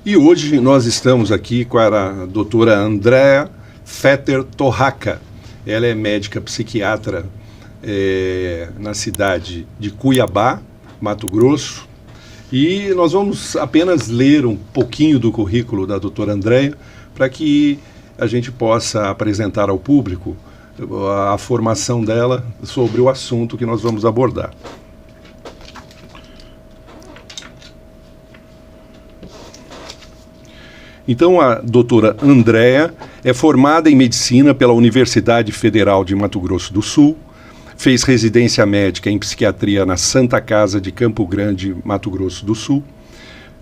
E hoje nós estamos aqui com a doutora Andrea Fetter Torraca. Ela é médica psiquiatra na cidade de Cuiabá, Mato Grosso. E nós vamos apenas ler um pouquinho do currículo da doutora Andrea para que a gente possa apresentar ao público a formação dela sobre o assunto que nós vamos abordar. Então, a doutora Andrea é formada em medicina pela Universidade Federal de Mato Grosso do Sul, fez residência médica em psiquiatria na Santa Casa de Campo Grande, Mato Grosso do Sul,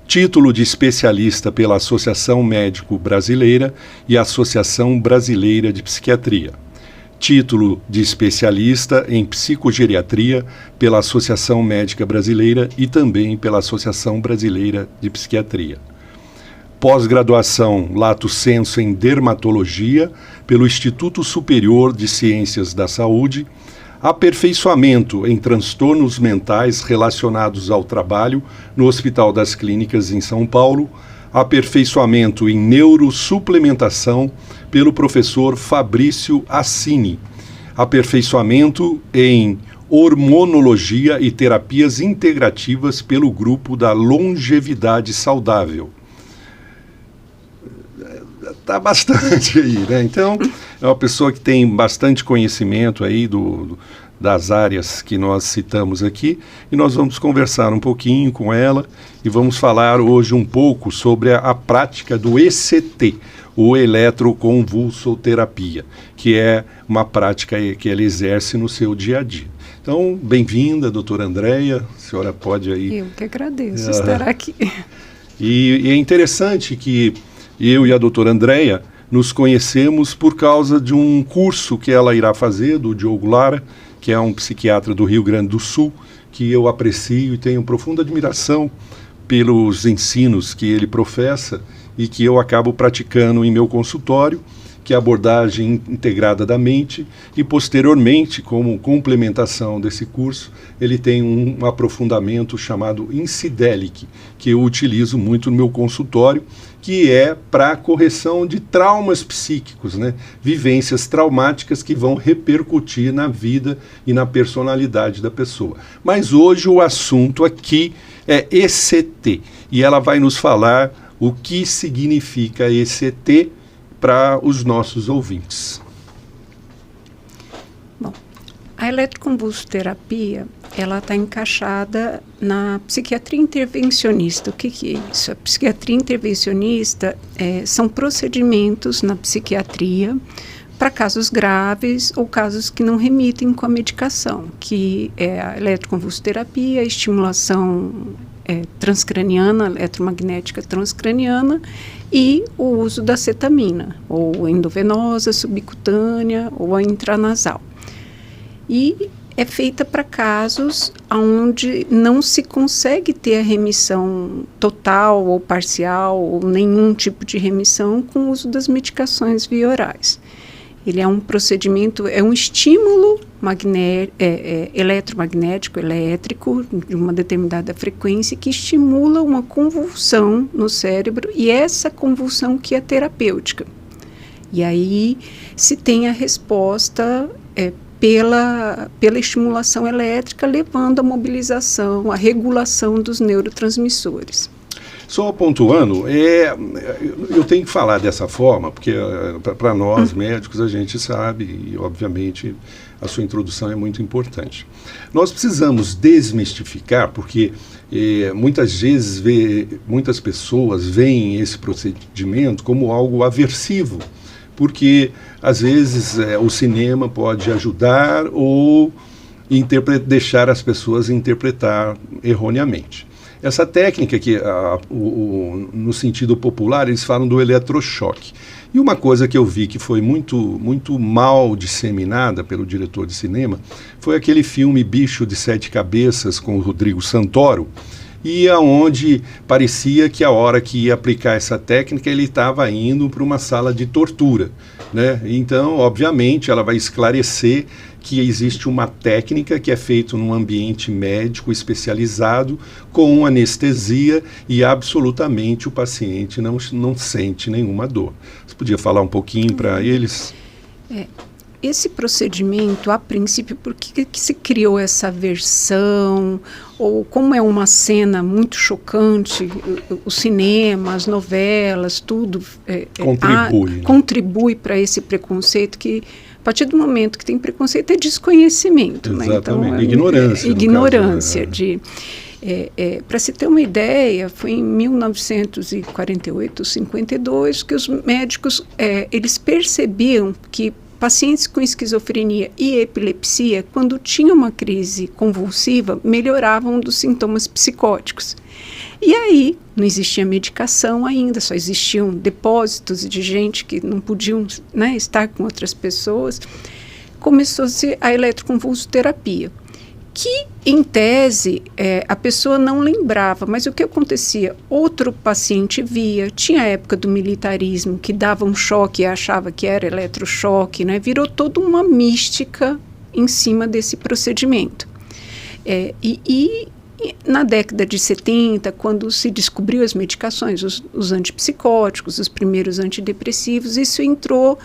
título de especialista pela Associação Médico Brasileira e Associação Brasileira de Psiquiatria, título de especialista em psicogeriatria pela Associação Médica Brasileira e também pela Associação Brasileira de Psiquiatria. Pós-graduação Lato Sensu em Dermatologia pelo Instituto Superior de Ciências da Saúde, aperfeiçoamento em transtornos mentais relacionados ao trabalho no Hospital das Clínicas em São Paulo, aperfeiçoamento em neurosuplementação pelo professor Fabrício Assini, aperfeiçoamento em hormonologia e terapias integrativas pelo grupo da Longevidade Saudável. Tá bastante aí, né? Então, é uma pessoa que tem bastante conhecimento aí das áreas que nós citamos aqui, e nós vamos conversar um pouquinho com ela e vamos falar hoje um pouco sobre a prática do ECT, o eletroconvulsoterapia, que é uma prática que ela exerce no seu dia a dia. Então, bem-vinda, doutora Andrea, a senhora pode aí... Eu que agradeço estar aqui. E é interessante que eu e a doutora Andrea nos conhecemos por causa de um curso que ela irá fazer, do Diogo Lara, que é um psiquiatra do Rio Grande do Sul, que eu aprecio e tenho profunda admiração pelos ensinos que ele professa e que eu acabo praticando em meu consultório, que é a abordagem integrada da mente, e posteriormente, como complementação desse curso, ele tem um aprofundamento chamado Insidelic, que eu utilizo muito no meu consultório, que é para correção de traumas psíquicos, né? Vivências traumáticas que vão repercutir na vida e na personalidade da pessoa. Mas hoje o assunto aqui é ECT, e ela vai nos falar o que significa ECT para os nossos ouvintes. Bom, a eletroconvulsoterapia, ela está encaixada na psiquiatria intervencionista. O que é isso? A psiquiatria intervencionista são procedimentos na psiquiatria para casos graves ou casos que não remitem com a medicação, que é a eletroconvulsoterapia, a estimulação transcraniana, eletromagnética transcraniana, e o uso da cetamina, ou endovenosa, subcutânea, ou a intranasal. E é feita para casos onde não se consegue ter a remissão total ou parcial, ou nenhum tipo de remissão com o uso das medicações via orais. Ele é um procedimento, é um estímulo eletromagnético, elétrico, de uma determinada frequência, que estimula uma convulsão no cérebro, e essa convulsão que é terapêutica. E aí se tem a resposta pela estimulação elétrica, levando à mobilização, à regulação dos neurotransmissores. Só pontuando, eu tenho que falar dessa forma, porque para nós médicos a gente sabe, e obviamente a sua introdução é muito importante. Nós precisamos desmistificar, porque muitas vezes muitas pessoas veem esse procedimento como algo aversivo, porque às vezes o cinema pode ajudar ou deixar as pessoas interpretar erroneamente. Essa técnica que, no sentido popular, eles falam do eletrochoque. E uma coisa que eu vi que foi muito mal disseminada pelo diretor de cinema foi aquele filme Bicho de Sete Cabeças com o Rodrigo Santoro, e aonde parecia que a hora que ia aplicar essa técnica ele estava indo para uma sala de tortura, né? Então, obviamente, ela vai esclarecer que existe uma técnica que é feita num ambiente médico especializado, com anestesia, e absolutamente o paciente não sente nenhuma dor. Você podia falar um pouquinho para eles? Esse procedimento, a princípio, por que se criou essa versão? Ou como é uma cena muito chocante, o cinema, as novelas, tudo contribui para esse preconceito que, a partir do momento que tem preconceito, é desconhecimento. Exatamente, né? Então, ignorância. Ignorância. Para se ter uma ideia, foi em 1948, 52, que os médicos eles percebiam que pacientes com esquizofrenia e epilepsia, quando tinham uma crise convulsiva, melhoravam dos sintomas psicóticos. E aí, não existia medicação ainda, só existiam depósitos de gente que não podiam, né, estar com outras pessoas. Começou-se a eletroconvulsoterapia, que, em tese, a pessoa não lembrava, mas o que acontecia? Outro paciente via, tinha a época do militarismo, que dava um choque e achava que era eletrochoque, né? Virou toda uma mística em cima desse procedimento. E na década de 70, quando se descobriu as medicações, os antipsicóticos, os primeiros antidepressivos, isso entrou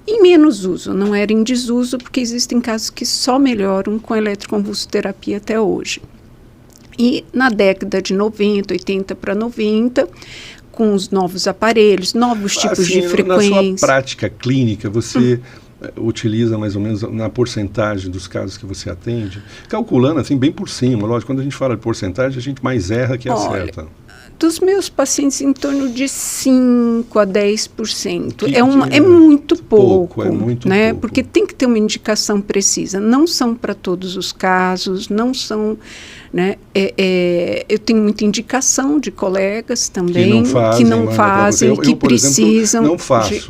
em menos uso, não era em desuso, porque existem casos que só melhoram com a eletroconvulsoterapia até hoje. E na década de 90, 80 para 90, com os novos aparelhos, novos tipos de frequência. Na sua prática clínica, você utiliza mais ou menos na porcentagem dos casos que você atende? Calculando assim, bem por cima, lógico, quando a gente fala de porcentagem, a gente mais erra que acerta. Dos meus pacientes, em torno de 5 a 10%. É muito pouco. É muito né? pouco. Porque tem que ter uma indicação precisa. Não são para todos os casos, não são... Né? Eu tenho muita indicação de colegas também que não fazem, que precisam. Exemplo, não faço.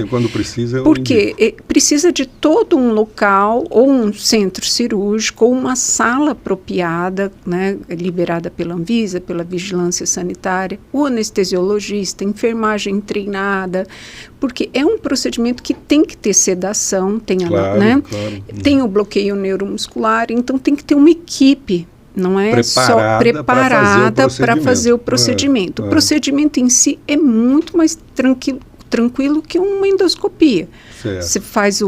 Quando precisa, eu porque precisa de todo um local, ou um centro cirúrgico, ou uma sala apropriada, né, liberada pela Anvisa, pela Vigilância Sanitária, o anestesiologista, enfermagem treinada, porque é um procedimento que tem que ter sedação, tem o bloqueio neuromuscular, então tem que ter uma equipe. Não é só preparada para fazer o procedimento. O procedimento em si é muito mais tranquilo que uma endoscopia. Certo. Você faz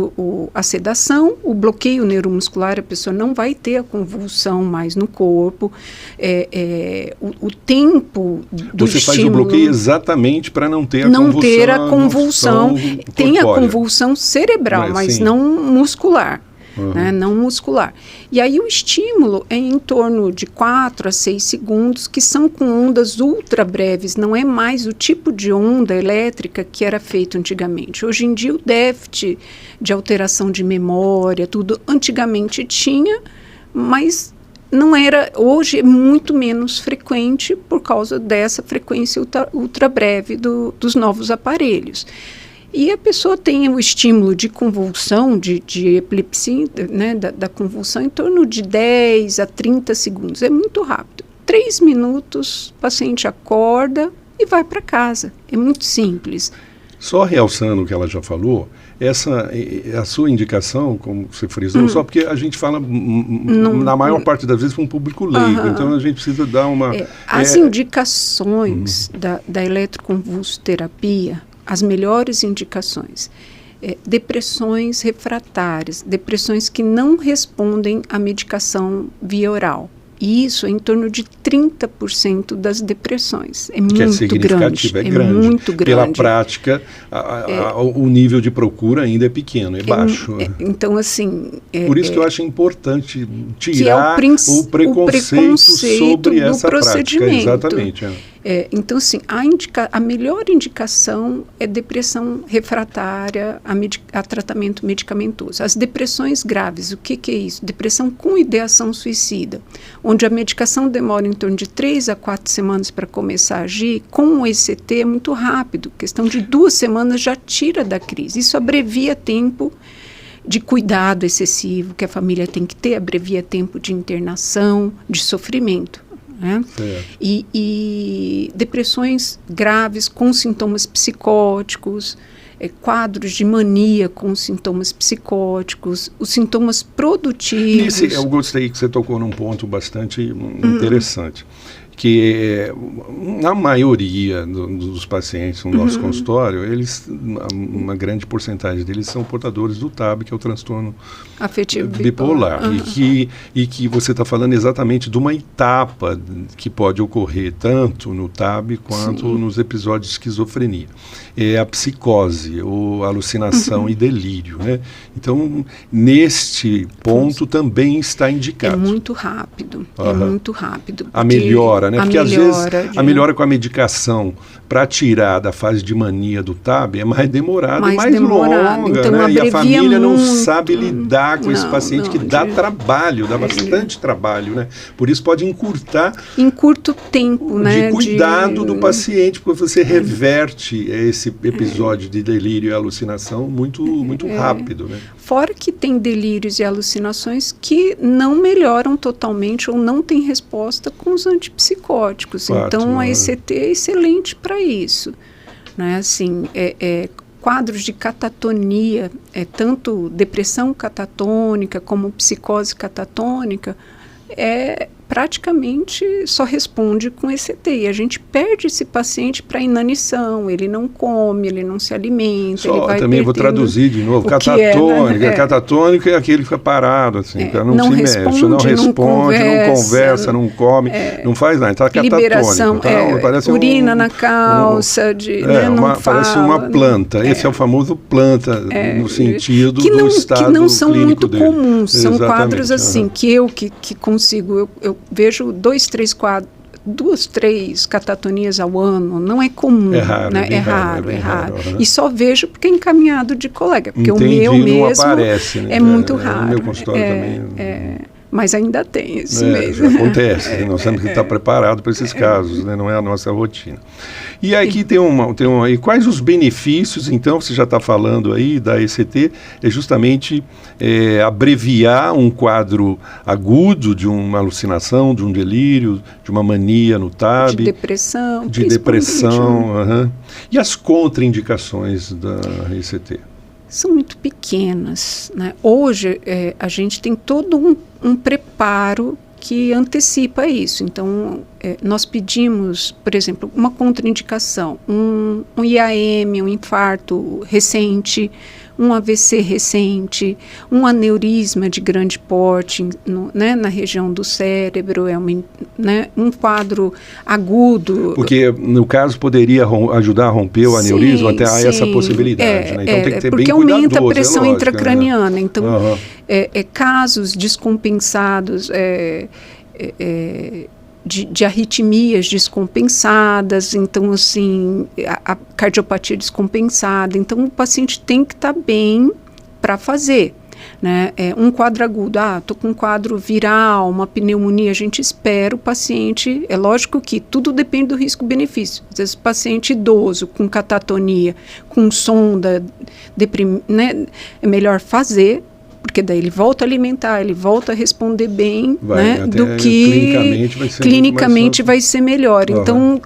a sedação, o bloqueio neuromuscular, a pessoa não vai ter a convulsão mais no corpo. O tempo do Você estímulo... Você faz o bloqueio exatamente para não ter a convulsão. Tem a convulsão cerebral, mas não muscular. Né, não muscular. E aí o estímulo é em torno de 4 a 6 segundos, que são com ondas ultra breves, não é mais o tipo de onda elétrica que era feito antigamente. Hoje em dia o déficit de alteração de memória, tudo, antigamente tinha, mas não era, hoje é muito menos frequente por causa dessa frequência ultra breve dos novos aparelhos. E a pessoa tem o estímulo de convulsão, de epilepsia, né, da convulsão, em torno de 10 a 30 segundos. É muito rápido. 3 minutos, o paciente acorda e vai para casa. É muito simples. Só realçando o que ela já falou, a sua indicação, como você frisou, só porque a gente fala, na maior parte das vezes, para um público leigo. Então, a gente precisa dar uma... As indicações da eletroconvulsoterapia, as melhores indicações, depressões refratárias, depressões que não respondem à medicação via oral. E isso é em torno de 30% das depressões. É muito grande. É muito grande. Pela prática, o nível de procura ainda é pequeno, é baixo. Então, assim... Por isso que eu acho importante tirar o preconceito sobre essa prática. Exatamente. Então, assim, a melhor indicação é depressão refratária a tratamento medicamentoso. As depressões graves, o que é isso? Depressão com ideação suicida, onde a medicação demora em torno de 3 a 4 semanas para começar a agir, com o ECT é muito rápido, questão de 2 semanas já tira da crise. Isso abrevia tempo de cuidado excessivo que a família tem que ter, abrevia tempo de internação, de sofrimento. Né? E depressões graves com sintomas psicóticos, quadros de mania com sintomas psicóticos, os sintomas produtivos. Eu gostei que você tocou num ponto bastante interessante, que na maioria dos pacientes no nosso consultório, uma grande porcentagem deles são portadores do TAB, que é o transtorno afetivo bipolar. E que você está falando exatamente de uma etapa que pode ocorrer tanto no TAB quanto nos episódios de esquizofrenia. É a psicose, ou alucinação e delírio, né? Então, neste ponto também está indicado. É muito rápido, é muito rápido. A melhora, né? Porque às vezes a melhora com a medicação para tirar da fase de mania do TAB é mais demorada e mais longa, então, né? E a família não sabe muito. lidar com esse paciente que dá trabalho, dá bastante trabalho, né? Por isso pode encurtar em curto tempo, né? De cuidado do paciente, porque você reverte esse episódio de delírio e alucinação muito rápido, né? Fora que tem delírios e alucinações que não melhoram totalmente ou não tem resposta com os antipsicóticos. Então, a ECT é excelente para isso, né? Assim, quadros de catatonia, tanto depressão catatônica como psicose catatônica, praticamente só responde com ECT. E a gente perde esse paciente para inanição, ele não come, ele não se alimenta. Ele vai também vou traduzir de novo, catatônica. Catatônica é aquele que fica parado, assim, não se mexe, não responde, não conversa, não come, não faz nada, está catatônico. Liberação, parece urina na calça, não parece fala, uma planta. Esse é o famoso planta, no sentido do estado que não são clínico muito dele. comuns, são quadros assim, que que consigo, eu vejo 2, 3 quadros, 2, 3 catatonias ao ano, não é comum, é raro, né? É raro. E só vejo porque é encaminhado de colega, porque Entendi, o meu mesmo aparece, né? é muito raro. No meu consultório também. Mas ainda tem esse mesmo. Acontece, nós temos que estar preparados para esses casos, né? Não é a nossa rotina. E aqui tem e quais os benefícios, então, você já está falando aí da ECT, é justamente abreviar um quadro agudo de uma alucinação, de um delírio, de uma mania no TAB. De depressão. E as contraindicações da ECT? São muito pequenas, né? Hoje a gente tem todo um preparo que antecipa isso. Então, nós pedimos, por exemplo, uma contraindicação, um IAM, um infarto recente, um AVC recente, um aneurisma de grande porte na região do cérebro, um quadro agudo. Porque, no caso, poderia ajudar a romper o aneurisma, até há essa possibilidade. Né? Então tem que ter bem cuidadoso. Porque aumenta a pressão intracraniana. Né? Então, casos descompensados, de arritmias descompensadas, então assim, a cardiopatia descompensada, então o paciente tem que estar bem para fazer, né? Um quadro agudo, estou com um quadro viral, uma pneumonia, a gente espera o paciente, é lógico que tudo depende do risco-benefício, às vezes o paciente idoso com catatonia, com sonda, né? É melhor fazer, porque daí ele volta a alimentar, ele volta a responder bem, né, do que clinicamente vai ser melhor. Então,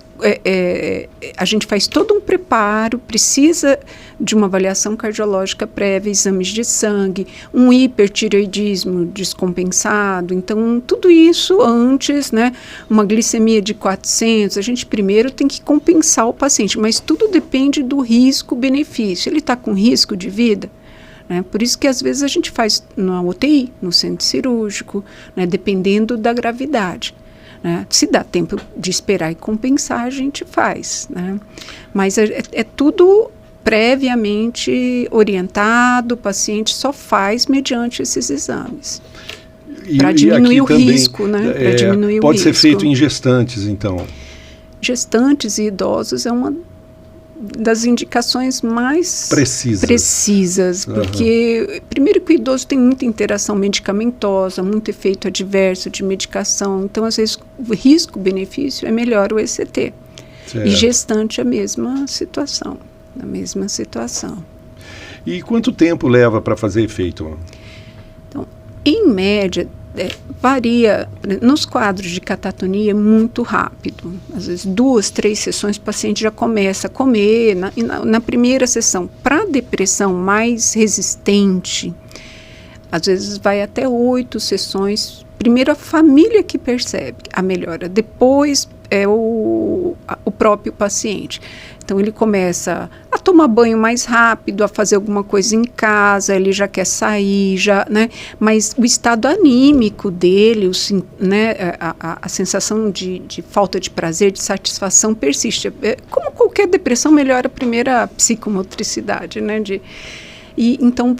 a gente faz todo um preparo, precisa de uma avaliação cardiológica prévia, exames de sangue, um hipertireoidismo descompensado. Então, tudo isso antes, né, uma glicemia de 400, a gente primeiro tem que compensar o paciente, mas tudo depende do risco-benefício. Ele está com risco de vida? Né? Por isso que às vezes a gente faz na UTI, no centro cirúrgico, né, dependendo da gravidade. Né? Se dá tempo de esperar e compensar, a gente faz. Né? Mas é tudo previamente orientado, o paciente só faz mediante esses exames. Para diminuir o risco. Né? Pode ser feito em gestantes, então? Gestantes e idosos é uma das indicações mais precisas, porque primeiro que o idoso tem muita interação medicamentosa, muito efeito adverso de medicação, então às vezes o risco-benefício é melhor o ECT. Certo. E gestante a mesma situação. E quanto tempo leva para fazer efeito? Então, em média, varia. Nos quadros de catatonia é muito rápido. Às vezes 2, 3 sessões o paciente já começa a comer. Na primeira sessão, para depressão mais resistente, às vezes vai até 8 sessões. Primeiro a família que percebe a melhora, depois é o próprio paciente. Então ele começa a tomar banho mais rápido, a fazer alguma coisa em casa, ele já quer sair, né? Mas o estado anímico dele, né? a sensação de falta de prazer, de satisfação persiste. Como qualquer depressão, melhora a primeira psicomotricidade, né? E então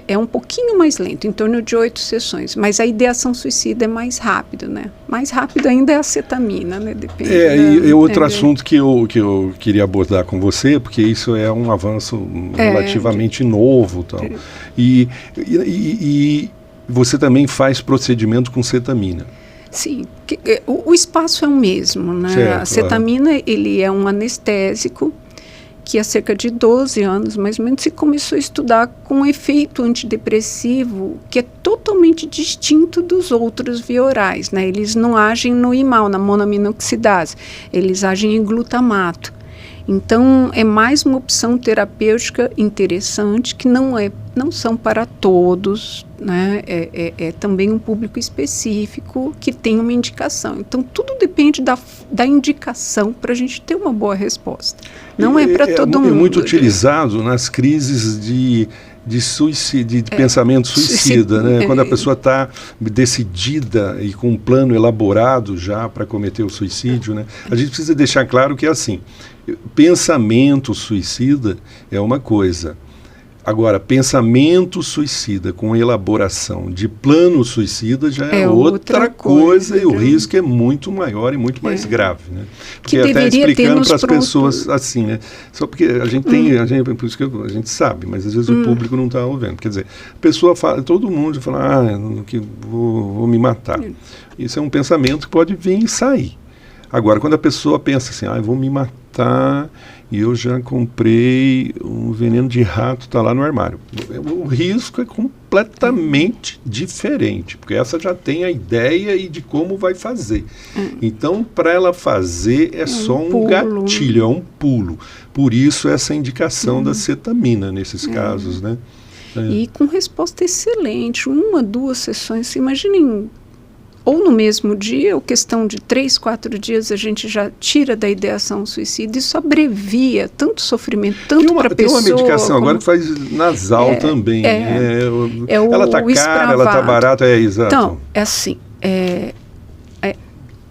é um pouquinho mais lento, em torno de 8 sessões, mas a ideação suicida é mais rápido, né? Mais rápido ainda é a acetamina, né? Depende e outro assunto que eu queria abordar com você, porque isso é um avanço relativamente novo, tal. E você também faz procedimento com cetamina. Sim, o espaço é o mesmo, né? Certo, a cetamina, ele é um anestésico que há cerca de 12 anos, mais ou menos, se começou a estudar com um efeito antidepressivo que é totalmente distinto dos outros via orais, né? Eles não agem no IMAL, na monoaminoxidase, eles agem em glutamato. Então, é mais uma opção terapêutica interessante, que não são para todos, né? É também um público específico que tem uma indicação. Então, tudo depende da indicação para a gente ter uma boa resposta. Não é para todo mundo. É muito utilizado nas crises de suicídio, de pensamento suicida, né? Quando a pessoa está decidida e com um plano elaborado já para cometer o suicídio, né? A gente precisa deixar claro que é assim, pensamento suicida é uma coisa. Agora, pensamento suicida com elaboração de plano suicida já é outra coisa, e o risco é muito maior e muito mais grave, né? Porque até explicando para as pessoas assim, né? Só porque a gente tem, por isso que a gente sabe, mas às vezes o público não está ouvindo. Quer dizer, a pessoa fala, todo mundo fala, que vou me matar. Isso é um pensamento que pode vir e sair. Agora, quando a pessoa pensa assim, vou me matar e eu já comprei um veneno de rato, está lá no armário. O risco é completamente diferente, porque essa já tem a ideia e de como vai fazer. Então, para ela fazer é só um gatilho, é um pulo. Por isso essa indicação da cetamina nesses casos, né? E com resposta excelente, 1, 2 sessões, imaginem, ou no mesmo dia, ou questão de 3, 4 dias, a gente já tira da ideação suicida. Isso abrevia tanto sofrimento, tanto para a pessoa. Tem uma medicação agora que faz nasal também. Ela está cara, ela está barata, exato. Então, é assim,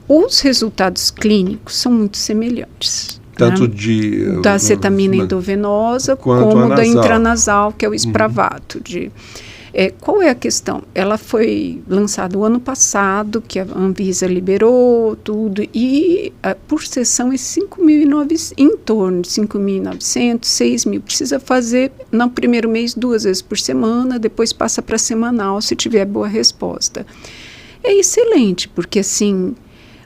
os resultados clínicos são muito semelhantes. Tanto da acetamina endovenosa como da intranasal, que é o Spravato. Qual é a questão? Ela foi lançada o ano passado, que a Anvisa liberou tudo, e por sessão é 5.900, em torno de 5.900, 6.000. Precisa fazer no primeiro mês 2 vezes por semana, depois passa para semanal, se tiver boa resposta. É excelente, porque assim,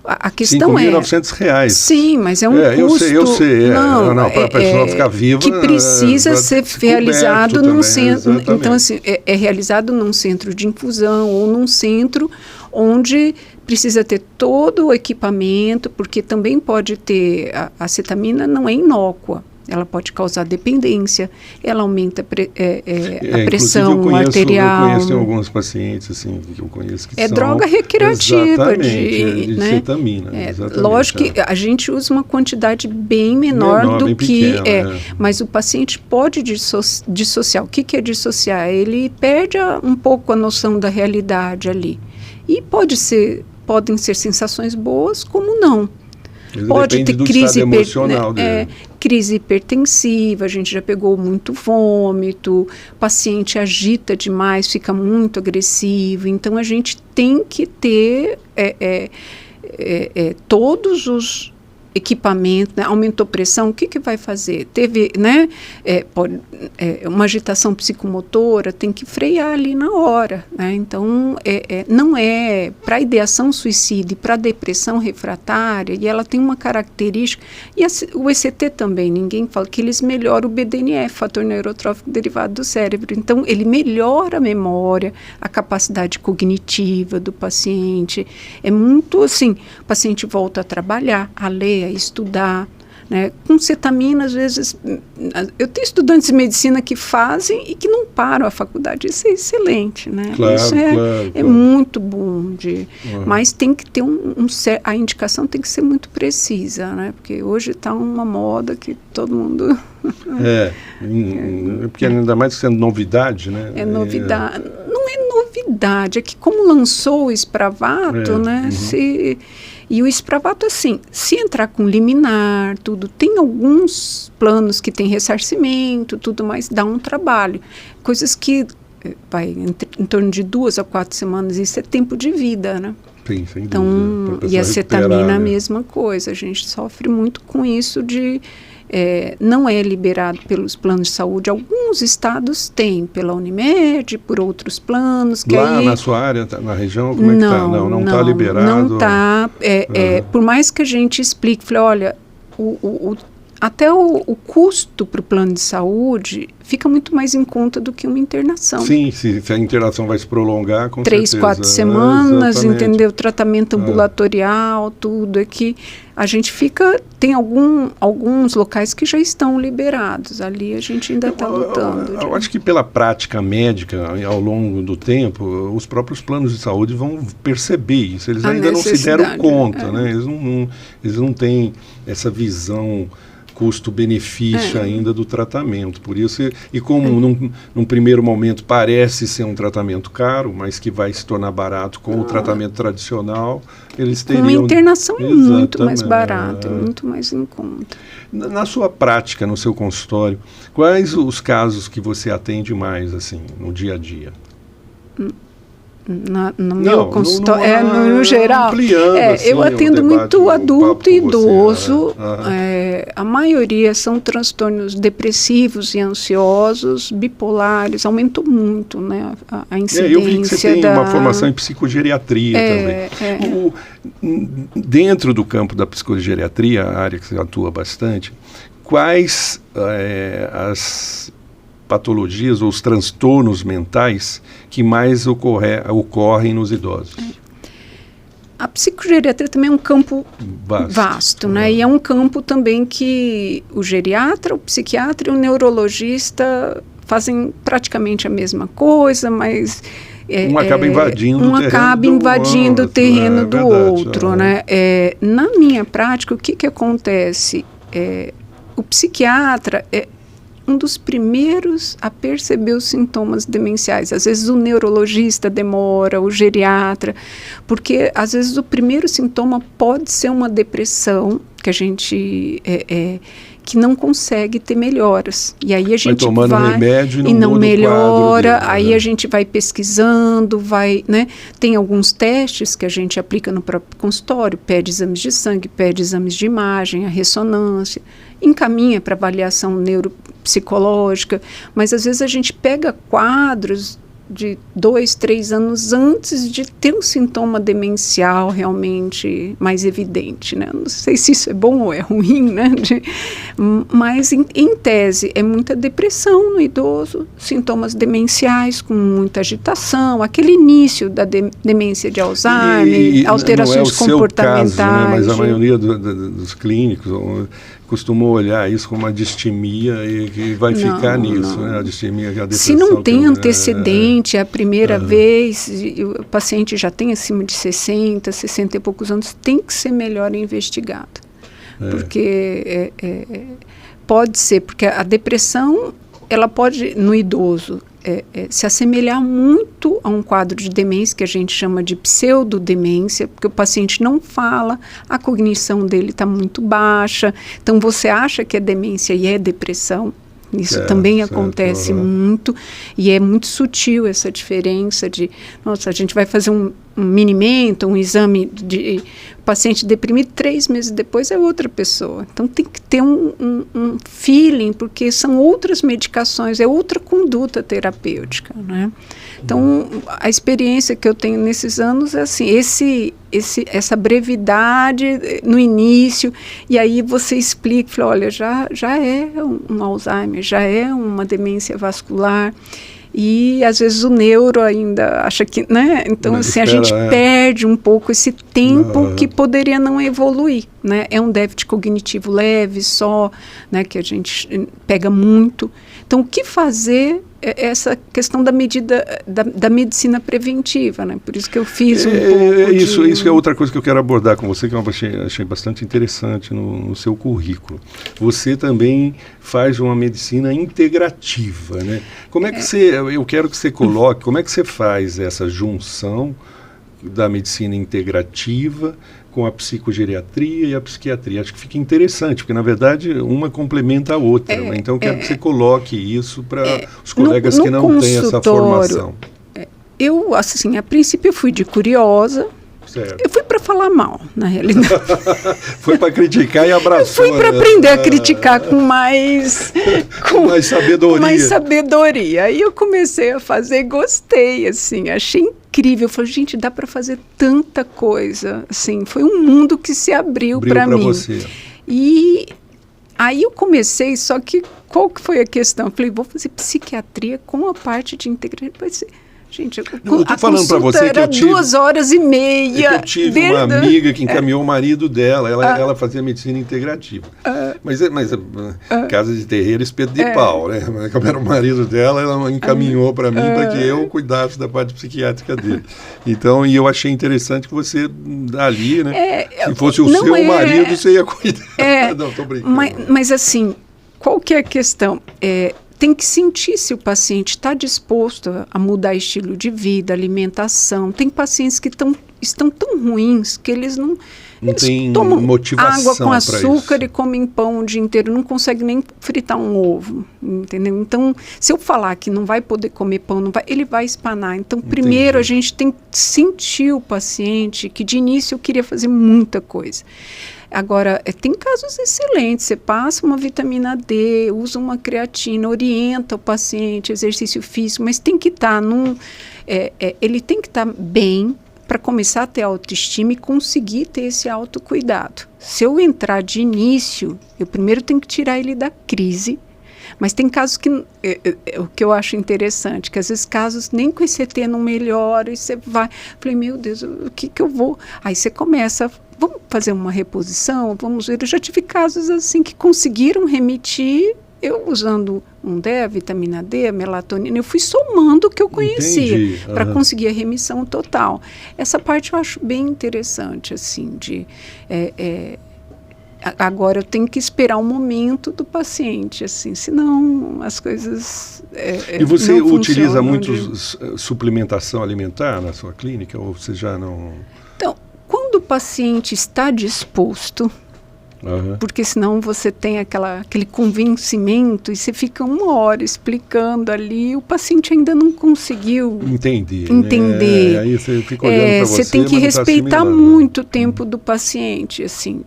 a questão é... R$5.900. Sim, mas é um custo... Eu sei. Não, para a pessoa ficar viva... Que precisa ser realizado num centro... Então, assim, é realizado num centro de infusão ou num centro onde precisa ter todo o equipamento, porque também pode ter... A cetamina não é inócua. Ela pode causar dependência, ela aumenta a pressão arterial. Eu conheço alguns pacientes assim, que eu conheço que são... droga recreativa de né? cetamina. Lógico que a gente usa uma quantidade bem menor do que... Mas o paciente pode dissociar. O que é dissociar? Ele perde um pouco a noção da realidade ali. E podem ser sensações boas, como não. Pode ter crise emocional dele. Crise hipertensiva, a gente já pegou muito vômito, o paciente agita demais, fica muito agressivo. Então, a gente tem que ter todos equipamento, né? Aumentou pressão, o que vai fazer? Teve, né, uma agitação psicomotora, tem que frear ali na hora, né? Então, não é para ideação suicida e para depressão refratária, e ela tem uma característica, e o ECT também, ninguém fala que eles melhoram o BDNF, fator neurotrófico derivado do cérebro. Então, ele melhora a memória, a capacidade cognitiva do paciente. É muito assim, o paciente volta a trabalhar, a ler, a estudar, né? Com cetamina, às vezes, eu tenho estudantes de medicina que fazem e que não param a faculdade. Isso é excelente, né? Claro, isso é muito bom. Mas tem que ter a indicação tem que ser muito precisa, né? Porque hoje está uma moda que todo mundo... porque ainda mais sendo novidade, né? É novidade. Não é novidade, é que como lançou o Spravato, né? E o Spravato, assim, se entrar com liminar, tudo, tem alguns planos que tem ressarcimento, tudo mais, dá um trabalho. Coisas que vai em torno de 2 a 4 semanas, isso é tempo de vida, né? Sim, sem então, dúvida. E a cetamina, a mesma coisa, a gente sofre muito com isso de... não é liberado pelos planos de saúde. Alguns estados têm, pela Unimed, por outros planos. Que lá aí, na sua área, na região, como é que está? Não está liberado? Não está. Por mais que a gente explique, falei, olha, até o custo para o plano de saúde fica muito mais em conta do que uma internação. Sim, se a internação vai se prolongar, com 3, 4 semanas, entendeu? Tratamento ambulatorial, tudo. É que a gente tem alguns locais que já estão liberados. Ali a gente ainda está lutando. Eu acho que pela prática médica, ao longo do tempo, os próprios planos de saúde vão perceber isso. Eles ainda não se deram conta, né? Eles não têm essa visão custo-benefício ainda do tratamento. Por isso, e como num primeiro momento parece ser um tratamento caro, mas que vai se tornar barato com o tratamento tradicional, eles teriam... Uma internação é muito mais barata, é muito mais em conta. Na sua prática, no seu consultório, quais os casos que você atende mais, assim, no dia a dia? No meu consultório, no geral, assim, eu atendo muito adulto e idoso. A maioria são transtornos depressivos e ansiosos, bipolares. Aumentou muito, né, a incidência. Eu vi que você tem uma formação em psicogeriatria também. Dentro do campo da psicogeriatria, a área que você atua bastante, quais as patologias ou os transtornos mentais que mais ocorrem nos idosos? A psicogeriatria também é um campo vasto, né? E é um campo também que o geriatra, o psiquiatra e o neurologista fazem praticamente a mesma coisa, mas... Um acaba invadindo o terreno do outro, né? Na minha prática, o que acontece? O psiquiatra um dos primeiros a perceber os sintomas demenciais. Às vezes o neurologista demora, o geriatra, porque às vezes o primeiro sintoma pode ser uma depressão, que a gente que não consegue ter melhoras. E aí a gente vai tomando remédio e não melhora, dele, aí a gente vai pesquisando, né? Tem alguns testes que a gente aplica no próprio consultório, pede exames de sangue, pede exames de imagem, a ressonância, encaminha para avaliação neuropsicológica, mas às vezes a gente pega quadros de 2, 3 anos antes de ter um sintoma demencial realmente mais evidente, né? Não sei se isso é bom ou é ruim, né? Mas, em tese, é muita depressão no idoso, sintomas demenciais com muita agitação, aquele início da demência de Alzheimer, alterações comportamentais. Caso, né? Mas a maioria dos clínicos costumou olhar isso como uma distimia e que vai ficar nisso, né? A distimia, a depressão. Se não tem antecedente, a primeira vez, o paciente já tem acima de 60 e poucos anos, tem que ser melhor investigado. Porque pode ser, porque a depressão, ela pode, no idoso, se assemelhar muito a um quadro de demência, que a gente chama de pseudodemência, porque o paciente não fala, a cognição dele está muito baixa, então você acha que é demência e é depressão. Isso também acontece muito, e é muito sutil essa diferença de, nossa, a gente vai fazer minimento, um exame de paciente deprimido, 3 meses depois é outra pessoa. Então tem que ter um feeling, porque são outras medicações, é outra conduta terapêutica, né? Então a experiência que eu tenho nesses anos é assim, essa brevidade no início, e aí você explica, fala, olha, já é um Alzheimer, já é uma demência vascular. E às vezes o neuro ainda acha que, né? Então assim, a gente perde um pouco esse tempo que poderia não evoluir, né? É um déficit cognitivo leve só, né? Que a gente pega muito. Então o que fazer é essa questão da medida da medicina preventiva, né? Por isso que eu fiz pouco isso é outra coisa que eu quero abordar com você, que eu achei bastante interessante no seu currículo. Você também faz uma medicina integrativa, né? Como é que eu quero que você coloque, como é que você faz essa junção da medicina integrativa com a psicogeriatria e a psiquiatria? Acho que fica interessante, porque na verdade uma complementa a outra, né? Então eu quero que você coloque isso para os colegas que não têm essa formação. Eu, assim, a princípio eu fui de curiosa. Certo. Eu fui para falar mal, na realidade. Foi para criticar e abraçou. Eu fui para aprender a criticar com mais sabedoria. Com mais sabedoria. Aí eu comecei a fazer, gostei, assim, achei incrível. Eu falei, gente, dá para fazer tanta coisa. Assim, foi um mundo que se abriu para mim. Você. E aí eu comecei, só que qual que foi a questão? Eu falei, vou fazer psiquiatria com a parte de integração. Gente, eu tô falando para você que eu tive 2 horas e meia. Eu tive uma amiga que encaminhou o marido dela. Ela fazia medicina integrativa. Mas casa de terreiro, espeto de pau, né? Como era o marido dela, ela encaminhou para mim para que eu cuidasse da parte psiquiátrica dele. Então, e eu achei interessante que você ali, né? Se fosse o seu marido, você ia cuidar. Não, tô brincando. Mas assim, qual que é a questão? Tem que sentir se o paciente está disposto a mudar estilo de vida, alimentação. Tem pacientes que estão tão ruins que eles não tem tomam motivação água com açúcar isso. E comem pão o dia inteiro, não conseguem nem fritar um ovo, entendeu? Então, se eu falar que não vai poder comer pão, ele vai espanar. Então, primeiro a gente tem que sentir o paciente, que de início eu queria fazer muita coisa. Agora, tem casos excelentes, você passa uma vitamina D, usa uma creatina, orienta o paciente, exercício físico, mas tem que estar ele tem que estar bem para começar a ter autoestima e conseguir ter esse autocuidado. Se eu entrar de início, eu primeiro tenho que tirar ele da crise. Mas tem casos que, o que eu acho interessante, que às vezes casos nem com esse ET não melhora, e você vai, falei, meu Deus, o que eu vou? Aí você começa, vamos fazer uma reposição, vamos ver, eu já tive casos assim que conseguiram remitir, eu usando um D, a vitamina D, a melatonina, eu fui somando o que eu conhecia para conseguir a remissão total. Essa parte eu acho bem interessante, assim, agora eu tenho que esperar o momento do paciente, assim, senão as coisas E você utiliza muito suplementação alimentar na sua clínica, ou você já não... Então, quando o paciente está disposto, porque senão você tem aquele convencimento e você fica 1 hora explicando ali, o paciente ainda não conseguiu entender. Né? Aí você fica olhando para você, tem que respeitar muito o tempo do paciente, assim,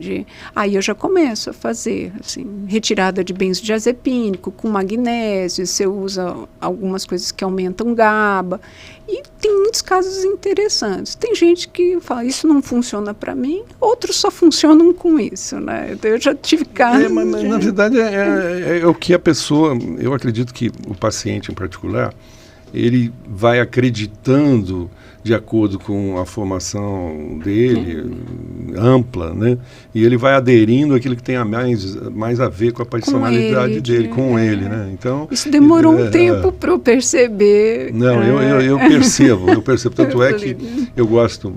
aí eu já começo a fazer, assim, retirada de benzodiazepínico com magnésio, você usa algumas coisas que aumentam GABA, e tem muitos casos interessantes. Tem gente que fala, isso não funciona para mim, outros só funcionam com isso, né? Eu já tive casos... mas na verdade é o que a pessoa, eu acredito que o paciente em particular, ele vai acreditando de acordo com a formação dele, ampla, né? E ele vai aderindo àquilo que tem mais a ver com a personalidade dele, com ele, né? Então, isso demorou um tempo para eu perceber. Não, eu percebo. Tanto é que eu gosto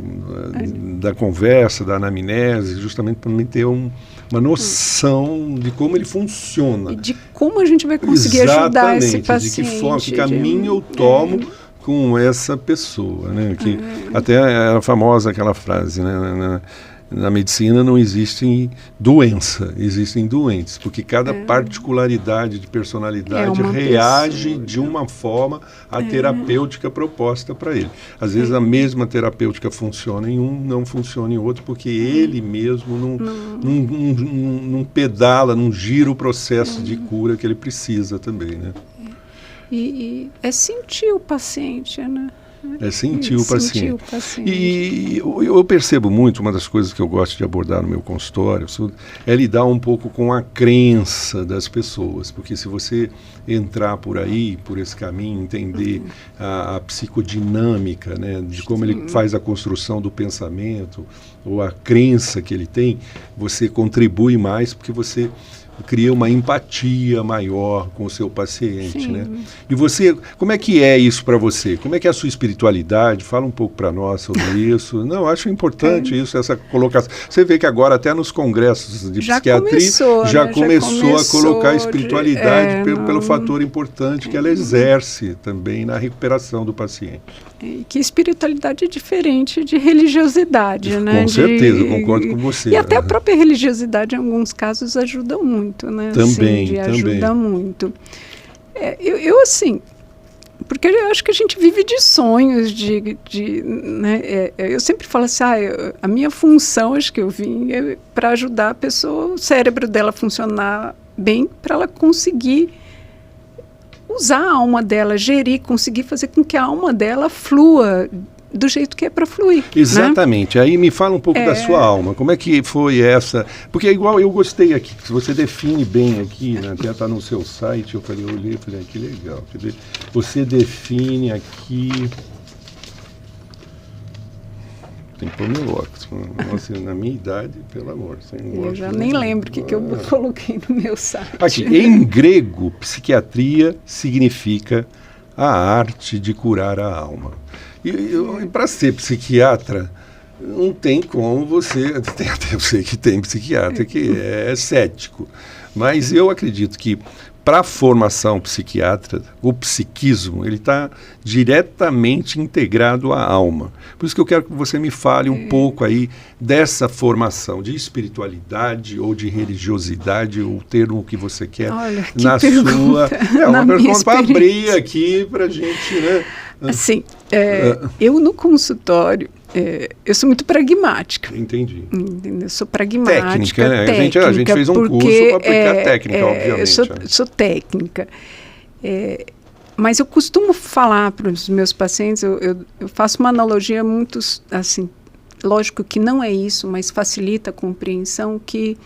da conversa, da anamnese, justamente para mim ter uma noção de como ele funciona. E de como a gente vai conseguir ajudar esse paciente. De que forma, que caminho eu tomo com essa pessoa, né? Que até é famosa aquela frase, né? Na medicina não existe doença, existem doentes, porque cada particularidade de personalidade reage de uma forma à terapêutica proposta para ele. Às vezes a mesma terapêutica funciona em um, não funciona em outro, porque ele mesmo não pedala, não gira o processo de cura que ele precisa também, né? E é sentir o paciente, né? É sentir o paciente. E eu percebo muito, uma das coisas que eu gosto de abordar no meu consultório é lidar um pouco com a crença das pessoas, porque se você entrar por aí, por esse caminho, entender a psicodinâmica, né, de como ele faz a construção do pensamento, ou a crença que ele tem, você contribui mais, porque você cria uma empatia maior com o seu paciente, né? E você, como é que é isso para você? Como é que é a sua espiritualidade? Fala um pouco para nós sobre isso. Não, acho importante isso, essa colocação. Você vê que agora até nos congressos de psiquiatria já começou a colocar a espiritualidade pelo fator importante que ela exerce também na recuperação do paciente. Que espiritualidade é diferente de religiosidade, né? Com certeza, eu concordo com você. E até a própria religiosidade, em alguns casos, ajuda muito, né? Também, ajuda muito. Eu assim, porque eu acho que a gente vive de sonhos, né? Eu sempre falo assim, a minha função, acho que eu vim, é para ajudar a pessoa, o cérebro dela funcionar bem, para ela conseguir usar a alma dela, gerir, conseguir fazer com que a alma dela flua do jeito que é para fluir. Exatamente. Né? Aí me fala um pouco da sua alma. Como é que foi essa? Porque é igual, eu gostei aqui, se você define bem aqui, né, até está no seu site, eu olhei e falei, que legal. Quer dizer, você define aqui... Tem que pôr meu óculos. Nossa, na minha idade, pelo amor. Eu já nem lembro o que eu coloquei no meu site. Aqui, em grego, psiquiatria significa a arte de curar a alma. E para ser psiquiatra, não tem como você... Tem até você que tem psiquiatra que é cético. Mas eu acredito que para a formação psiquiátrica, o psiquismo, ele está diretamente integrado à alma. Por isso que eu quero que você me fale um pouco aí dessa formação de espiritualidade ou de religiosidade, ou o termo que você quer. Olha, que na pergunta. Sua... É uma pergunta para abrir aqui para a gente, né? Assim, eu no consultório, eu sou muito pragmática. Entendi. Entendeu? Eu sou pragmática. Técnica, né? A gente fez um curso para aplicar técnica, obviamente. Eu sou técnica. Mas eu costumo falar para os meus pacientes, eu faço uma analogia muito, assim, lógico que não é isso, mas facilita a compreensão, que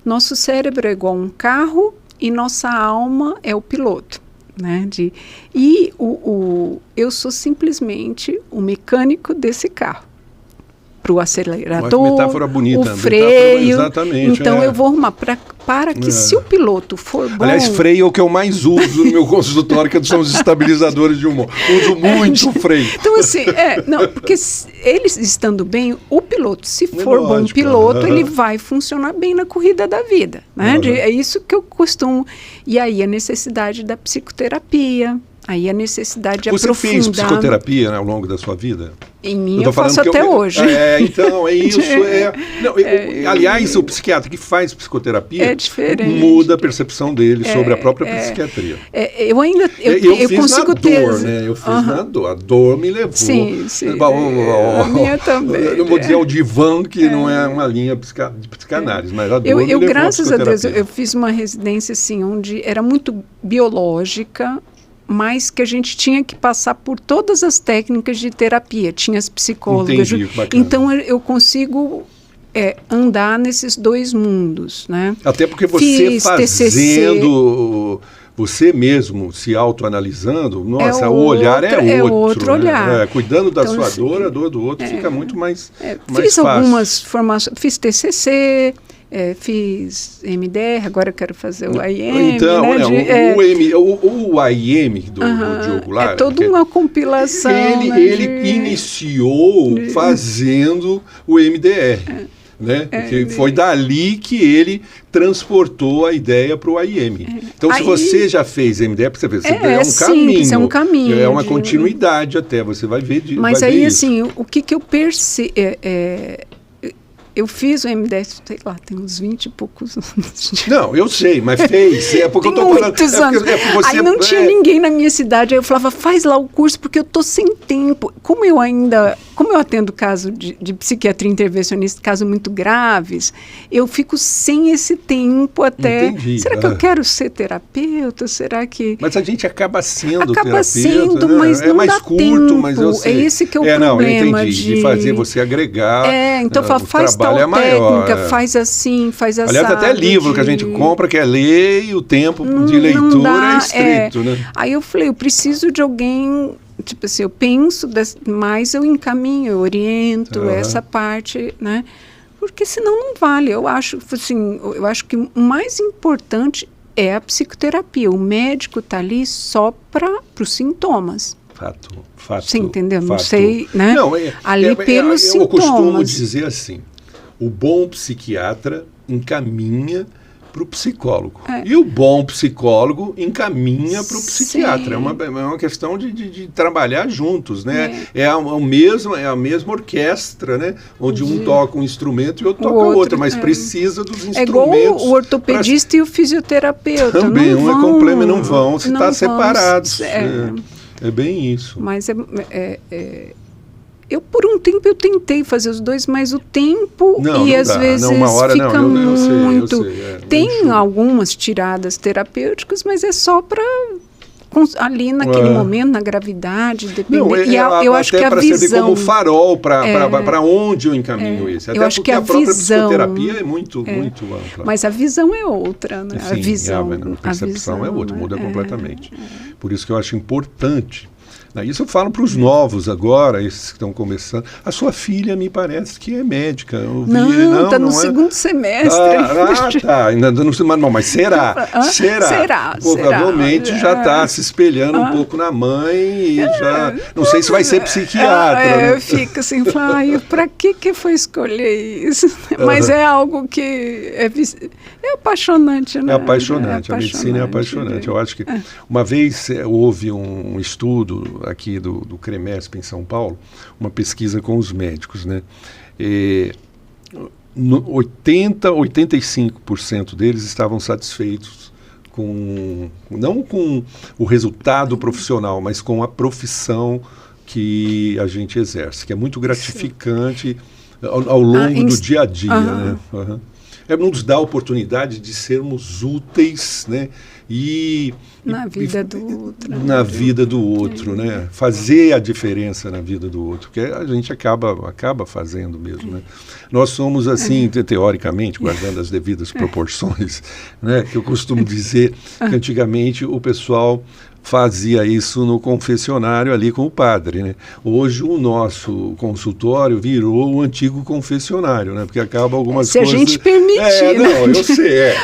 nosso cérebro é igual a um carro e nossa alma é o piloto. Né, eu sou simplesmente o mecânico desse carro. Para o acelerador, uma metáfora bonita, o freio. Exatamente. Então eu vou arrumar para que se o piloto for bom... Aliás, freio é o que eu mais uso no meu consultório, que são os estabilizadores de humor. Uso muito freio. Então assim, não, porque eles estando bem, o piloto, se for bom piloto, ele vai funcionar bem na corrida da vida. Né? É isso que eu costumo... E aí a necessidade da psicoterapia, aí a necessidade de aprofundar... Você fez psicoterapia, né, ao longo da sua vida? Em mim eu faço até hoje. Então, é isso. Aliás, o psiquiatra que faz psicoterapia muda a percepção dele sobre a própria psiquiatria. Eu ainda... Eu fiz consigo na dor, né? Eu fiz na dor. A dor me levou. Sim. A minha também. Eu não vou dizer o divã, que não é uma linha de psicanálise, mas a dor me levou graças a Deus, eu fiz uma residência assim, onde era muito biológica, mas que a gente tinha que passar por todas as técnicas de terapia. Tinha as psicólogas. Entendi, então eu consigo andar nesses dois mundos, né? Até porque você fazendo... Você mesmo se autoanalisando, nossa, o olhar é outro. Olhar. Cuidando da sua dor, a dor do outro fica muito mais fiz fácil. Algumas formações, fiz TCC, fiz MDR, agora eu quero fazer o AIM. Então, o AIM do Diogo Lara... É toda uma compilação. Ele iniciou fazendo o MDR. Né? Porque foi dali que ele transportou a ideia para o AIM. Então, se você já fez MDR, você vê, é um caminho. É um caminho. É uma continuidade até, você vai ver. Mas aí, assim, o que eu percebo... eu fiz o MDS, sei lá, tem uns 20 e poucos anos. Não, eu sei, mas fez. É porque tem eu tô muitos anos. Aí não tinha ninguém na minha cidade, aí eu falava, faz lá o curso, porque eu tô sem tempo. Como eu atendo caso de psiquiatria intervencionista, casos muito graves, eu fico sem esse tempo até... Entendi. Será que eu quero ser terapeuta? Será que... Mas a gente acaba sendo acaba terapeuta, sendo, né? mas não mais dá curto, tempo. mas eu sei. É esse que é o não, eu problema. entendi. De fazer você agregar. Então faz tal técnica, faz assim, faz assado. Aliás, até livro que a gente compra, quer ler, e o tempo de leitura é estreito, né? Aí eu falei, eu preciso de alguém, tipo assim, eu penso, mas eu encaminho, eu oriento essa parte, né? Porque senão não vale. Eu acho que o mais importante é a psicoterapia. O médico está ali só para os sintomas. Fato. Você entendeu? Fato. Não sei, né? Não, ali pelos sintomas. Eu costumo dizer assim, o bom psiquiatra encaminha para o psicólogo. E o bom psicólogo encaminha para o psiquiatra. É uma questão de trabalhar juntos, né? É a mesma orquestra, né? Onde um toca um instrumento e outro toca o outro, mas precisa dos instrumentos. É igual o ortopedista e o fisioterapeuta. Também, não um vão, é complemento, não vão se estar separados. É bem isso. Mas eu, por um tempo, eu tentei fazer os dois, mas o tempo às vezes uma hora, fica muito... Eu sei, Tem algumas tiradas terapêuticas, mas é só para... ali naquele momento, na gravidade, depende. Eu acho que a visão... servir como farol para onde eu encaminho isso. Até porque a própria psicoterapia é muito ampla. Mas a visão é outra, né? Sim, a percepção é outra, muda completamente. Por isso que eu acho importante. Isso eu falo para os novos agora, esses que estão começando. A sua filha me parece que é médica. Não, está no segundo semestre. Tá. Ainda não, mas será? Provavelmente já está se espelhando um pouco na mãe e já... Não sei se vai ser psiquiatra. Eu fico assim, para que foi escolher isso? Mas é algo que é apaixonante, né? É apaixonante, a medicina é apaixonante. Eu acho que uma vez houve um estudo aqui do CREMESP em São Paulo, uma pesquisa com os médicos, né? 85% deles estavam satisfeitos não com o resultado profissional, mas com a profissão que a gente exerce, que é muito gratificante ao longo do dia a dia, né? Nos dá a oportunidade de sermos úteis, né? Na vida do outro. Na vida do outro, né? Fazer a diferença na vida do outro, que a gente acaba fazendo mesmo, né? Nós somos assim, teoricamente, guardando as devidas proporções, né? Que eu costumo dizer que antigamente o pessoal fazia isso no confessionário ali com o padre, né? Hoje o nosso consultório virou o antigo confessionário, né? Porque acaba algumas coisas... Se a gente permitir, né? Eu sei,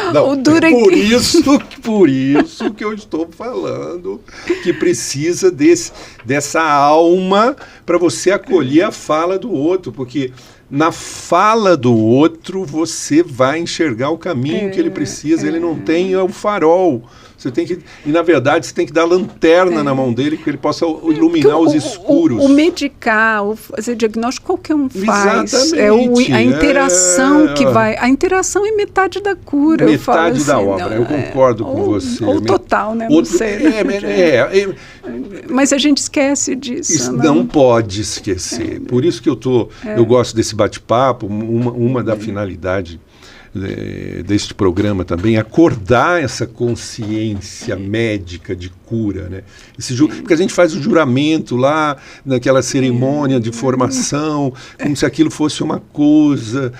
por isso que eu estou falando que precisa dessa alma para você acolher a fala do outro, porque na fala do outro você vai enxergar o caminho que ele precisa, ele não tem o farol. E na verdade você tem que dar lanterna na mão dele para que ele possa iluminar os escuros. O medicar, o fazer diagnóstico, qualquer um faz. Exatamente. A interação que vai... A interação é metade da cura. Metade da obra, eu concordo com você. Ou total, né? Não sei. Mas a gente esquece disso. Isso não pode esquecer. Por isso que eu gosto desse bate-papo, uma da finalidade deste programa também, acordar essa consciência médica de cura, né? Porque a gente faz o juramento lá, naquela cerimônia de formação, como se aquilo fosse uma coisa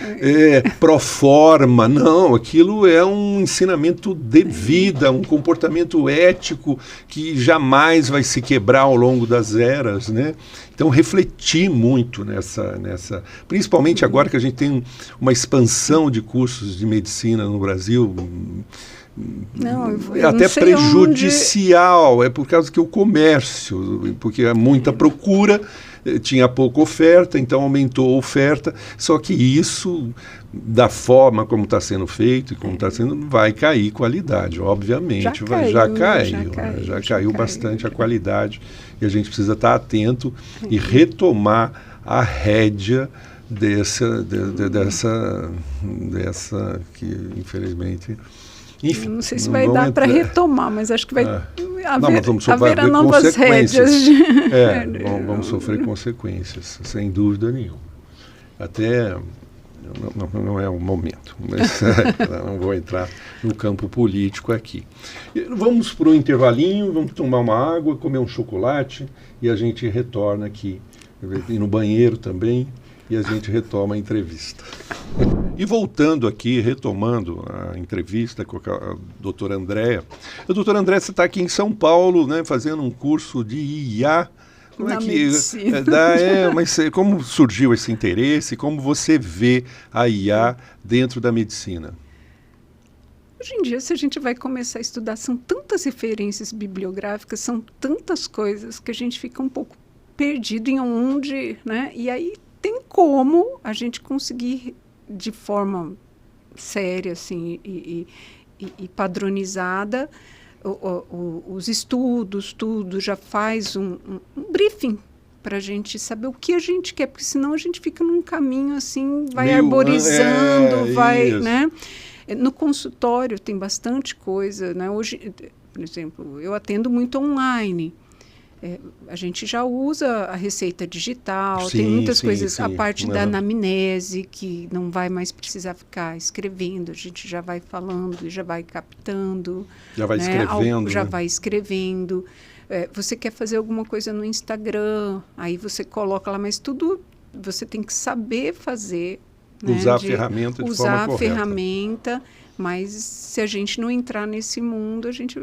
pro forma. Não, aquilo é um ensinamento de vida, um comportamento ético que jamais vai se quebrar ao longo das eras, né? Então, refletir muito nessa... Principalmente agora que a gente tem uma expansão de cursos de medicina no Brasil, até prejudicial, é por causa que o comércio, porque há muita procura, tinha pouca oferta, então aumentou a oferta, só que isso, da forma como está sendo feito e como está sendo, vai cair qualidade, obviamente. Já caiu bastante a qualidade, e a gente precisa estar atento e retomar a rédea dessa que, infelizmente... Enfim, não sei se vai dar para retomar, mas acho que vai haverá novas rédeas. Vamos sofrer consequências, sem dúvida nenhuma. Até não é o momento, mas não vou entrar no campo político aqui. Vamos para o intervalinho, vamos tomar uma água, comer um chocolate e a gente retorna aqui. Ir no banheiro também e a gente retoma a entrevista. E voltando aqui, retomando a entrevista com a doutora Andréa. A doutora Andréa, você está aqui em São Paulo, né, fazendo um curso de IA. Como na é que medicina. Mas como surgiu esse interesse? Como você vê a IA dentro da medicina? Hoje em dia, se a gente vai começar a estudar, são tantas referências bibliográficas, são tantas coisas que a gente fica um pouco perdido em onde, né? E aí tem como a gente conseguir de forma séria assim, e padronizada os estudos, tudo, já faz um briefing para a gente saber o que a gente quer, porque senão a gente fica num caminho assim, vai arborizando, vai, né? No consultório tem bastante coisa, né? Hoje, por exemplo, eu atendo muito online. A gente já usa a receita digital, tem muitas coisas, a parte da anamnese, que não vai mais precisar ficar escrevendo, a gente já vai falando, já vai captando. Já vai escrevendo. Já vai escrevendo. Você quer fazer alguma coisa no Instagram, aí você coloca lá, mas tudo você tem que saber fazer. Usar a ferramenta de forma correta. Usar a ferramenta, mas se a gente não entrar nesse mundo, a gente...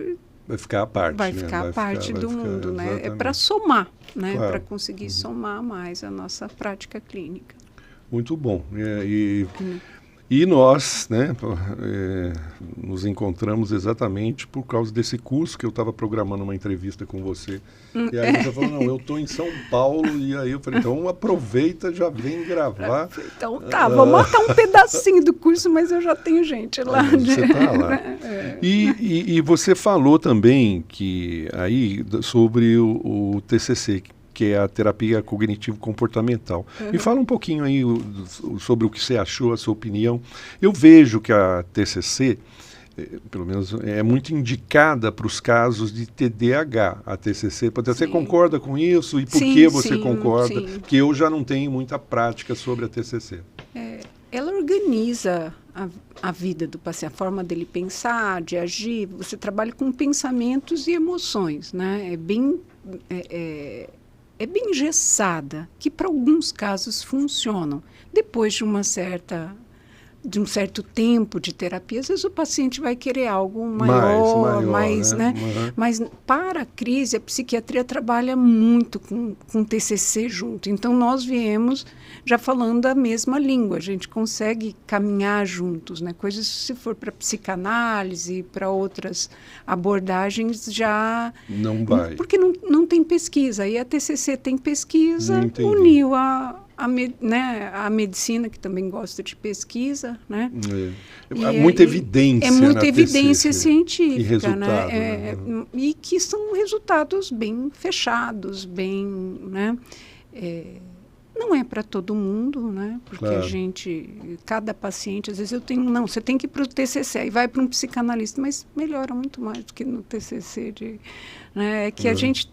vai ficar à parte. Vai ficar à parte do mundo, né? Exatamente. É para somar, né? Claro. Para conseguir somar mais a nossa prática clínica. Muito bom. E nós, né, nos encontramos exatamente por causa desse curso que eu estava programando uma entrevista com você. E aí você falou, não, eu estou em São Paulo, e aí eu falei, então aproveita, já vem gravar. Então tá, vou montar um pedacinho do curso, mas eu já tenho gente lá. Você está lá. E você falou também que aí sobre o TCC, que é a terapia cognitivo-comportamental. Me fala um pouquinho aí sobre o que você achou, a sua opinião. Eu vejo que a TCC, pelo menos, é muito indicada para os casos de TDAH, a TCC. Você concorda com isso? E por que você concorda? Sim. Porque eu já não tenho muita prática sobre a TCC. Ela organiza a vida do paciente, a forma dele pensar, de agir. Você trabalha com pensamentos e emoções, né? É bem engessada, que para alguns casos funcionam. Depois de um certo tempo de terapia, às vezes o paciente vai querer algo maior, né? Mas para a crise, a psiquiatria trabalha muito com TCC junto. Então, nós viemos já falando a mesma língua, a gente consegue caminhar juntos, né? Coisas, se for para psicanálise, para outras abordagens, já... Não vai. Porque não tem pesquisa. Aí a TCC tem pesquisa, uniu a medicina, que também gosta de pesquisa, né? Muita evidência. É muita evidência científica, e resultado, né? E que são resultados bem fechados, bem, né? Não é para todo mundo, né? Porque cada paciente, às vezes eu tenho, não, você tem que ir para o TCC, aí vai para um psicanalista, mas melhora muito mais do que no TCC, né? É que a gente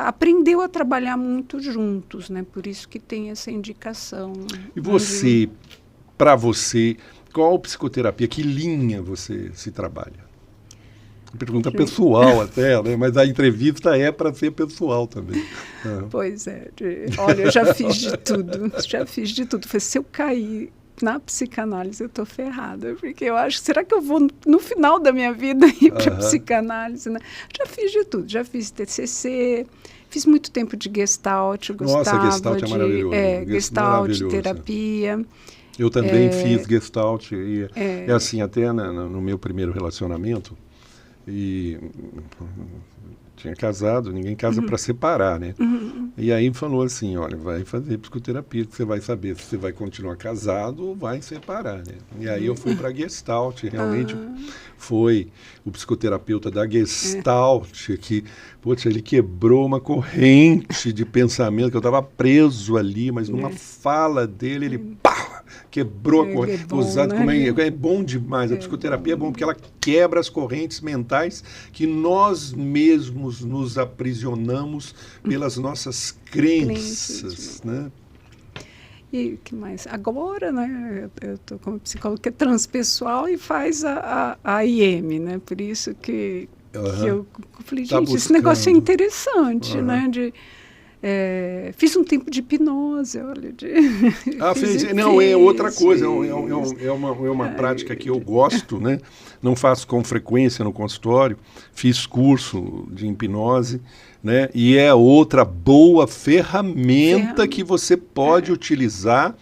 aprendeu a trabalhar muito juntos, né? Por isso que tem essa indicação. E você, para você, qual psicoterapia, que linha você se trabalha? Pergunta pessoal até, né? Mas a entrevista é para ser pessoal também. Pois é. Olha, eu já fiz de tudo. Se eu cair na psicanálise, eu estou ferrada. Porque eu acho, será que eu vou, no final da minha vida, ir para psicanálise? Né? Já fiz de tudo. Já fiz TCC, fiz muito tempo de Gestalt. Nossa, Gestalt é maravilhoso. Gestalt, terapia. Eu também fiz Gestalt. E assim, até no meu primeiro relacionamento, e tinha casado, ninguém casa para separar, né? E aí falou assim, olha, vai fazer psicoterapia, que você vai saber se você vai continuar casado ou vai separar, né? E aí eu fui para Gestalt, realmente foi o psicoterapeuta da Gestalt que, poxa, ele quebrou uma corrente de pensamento, que eu estava preso ali, mas numa fala dele, ele pá, quebrou a corrente. É bom, né? É bom demais, a psicoterapia é bom porque ela quebra as correntes mentais que nós mesmos nos aprisionamos pelas nossas crenças, né? E o que mais? Agora, né, eu estou como psicóloga que é transpessoal e faz a IM, né? Por isso que eu falei, gente, esse negócio é interessante, né? Fiz um tempo de hipnose, olha. Não, é outra coisa, é uma prática que eu gosto, né? Não faço com frequência no consultório, fiz curso de hipnose, né? E é outra boa ferramenta que você pode utilizar,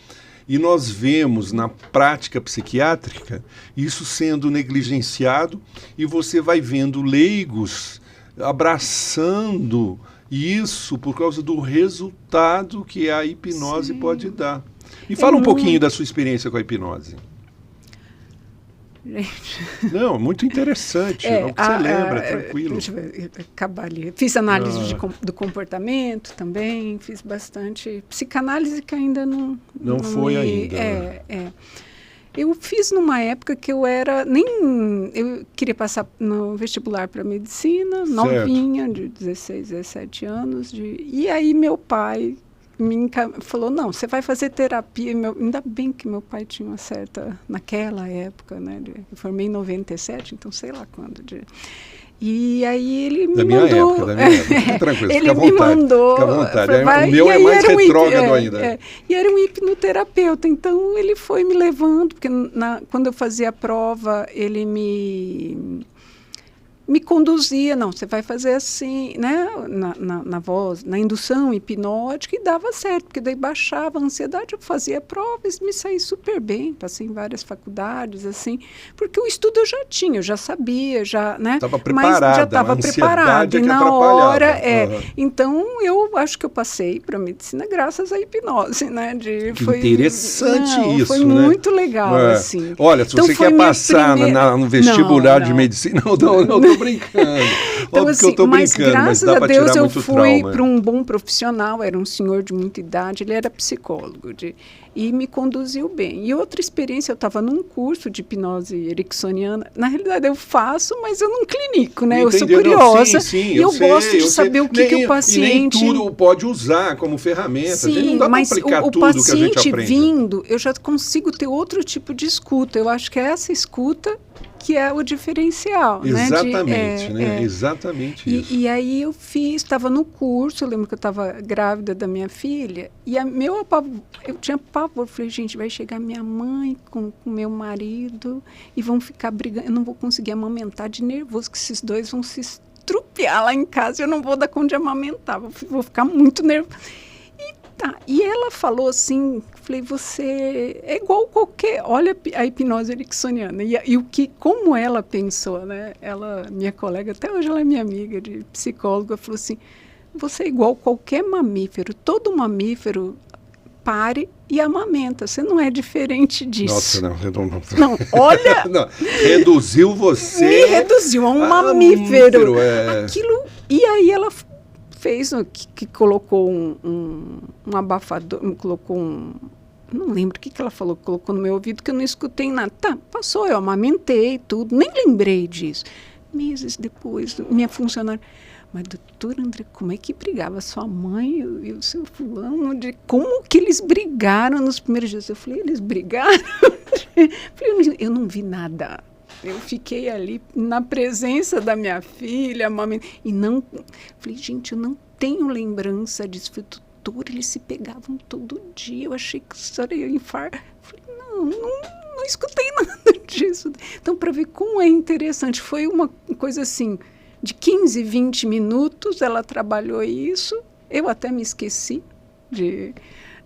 e nós vemos na prática psiquiátrica isso sendo negligenciado, e você vai vendo leigos abraçando isso por causa do resultado que a hipnose pode dar. Me fala um pouquinho da sua experiência com a hipnose. Gente. Não, muito interessante. O que você lembra, tranquilo. Deixa eu ver, acabar ali. Fiz análise do comportamento também, fiz bastante. Psicanálise que ainda não foi ainda. Eu fiz numa época que eu queria passar no vestibular para medicina, novinha, de 16, 17 anos. E aí meu pai falou, não, você vai fazer terapia. Ainda bem que meu pai tinha uma certa, naquela época, né? Eu formei em 97, então sei lá quando. E aí ele me mandou... Da minha época. Tranquilo, ele me mandou... Fica à vontade. O meu é mais retrógrado ainda. E era um hipnoterapeuta, então ele foi me levando, porque quando eu fazia a prova, ele me conduzia, não, você vai fazer assim, né, na voz, na indução hipnótica, e dava certo, porque daí baixava a ansiedade, eu fazia provas, me saí super bem, passei em várias faculdades, assim, porque o estudo eu já tinha, eu já sabia, né, estava preparada, mas já estava preparada, e na hora, então eu acho que eu passei para a medicina graças à hipnose, né, foi interessante isso, foi muito legal, assim. Olha, se você quer passar no vestibular de medicina, não, tô brincando. Então, assim, que eu tô brincando, graças mas dá a Deus eu fui para um bom profissional, era um senhor de muita idade, ele era psicólogo e me conduziu bem. E outra experiência, eu estava num curso de hipnose ericksoniana, na realidade eu faço, mas eu não clinico, né? Entendi. Eu sou curiosa, sim, e eu gosto de saber o que o paciente... E nem tudo pode usar como ferramenta, sim, não dá mas para aplicar o tudo que a gente paciente aprende. vindo, eu já consigo ter outro tipo de escuta, eu acho que é essa escuta que é o diferencial. Exatamente, né? Exatamente isso. E aí eu estava no curso, eu lembro que eu estava grávida da minha filha, e eu tinha pavor, falei, gente, vai chegar minha mãe com meu marido e vão ficar brigando, eu não vou conseguir amamentar de nervoso, que esses dois vão se estrupiar lá em casa, eu não vou dar conta de amamentar, vou ficar muito nervosa. E ela falou assim, falei, você é igual qualquer... Olha a hipnose ericksoniana. Como ela pensou, né? Minha colega, até hoje ela é minha amiga de psicóloga, falou assim, você é igual qualquer mamífero. Todo mamífero pare e amamenta. Você não é diferente disso. Nossa, não, olha... Não, reduziu você... Me reduziu a um mamífero. Aquilo... E aí ela... fez, que colocou um abafador, colocou não lembro o que ela falou, colocou no meu ouvido, que eu não escutei nada. Tá, passou, eu amamentei tudo, nem lembrei disso. Meses depois, minha funcionária, mas doutor André, como é que brigava sua mãe e o seu fulano? Como que eles brigaram nos primeiros dias? Eu falei, eles brigaram? Eu não vi nada. Eu fiquei ali na presença da minha filha, e não... Falei, gente, eu não tenho lembrança disso. Falei, doutor, eles se pegavam todo dia. Eu achei que isso era infarto. Falei, não escutei nada disso. Então, para ver como é interessante, foi uma coisa assim, de 15, 20 minutos, ela trabalhou isso. Eu até me esqueci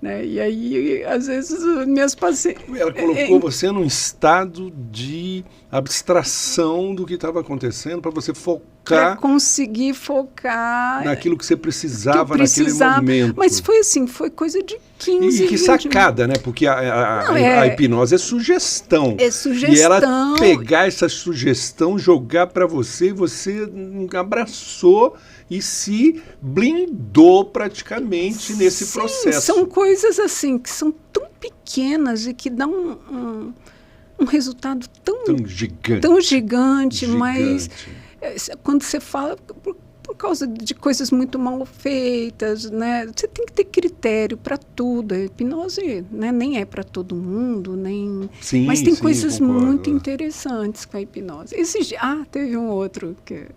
né? E aí, às vezes, minhas pacientes... Ela colocou você num estado de abstração do que estava acontecendo, para você focar focar... conseguir focar... naquilo que você precisava naquele momento. Mas foi assim, foi coisa de 15, E que sacada, né? Porque a hipnose é sugestão. É sugestão. E ela pegar essa sugestão, jogar para você, você abraçou e se blindou praticamente nesse processo. São coisas assim, que são tão pequenas e que dão um resultado tão gigante, mas quando você fala... Por causa de coisas muito mal feitas, né? Você tem que ter critério para tudo. A hipnose, né, nem é para todo mundo, nem... Sim, mas tem sim, coisas concordo. Muito interessantes com a hipnose. Teve um outro que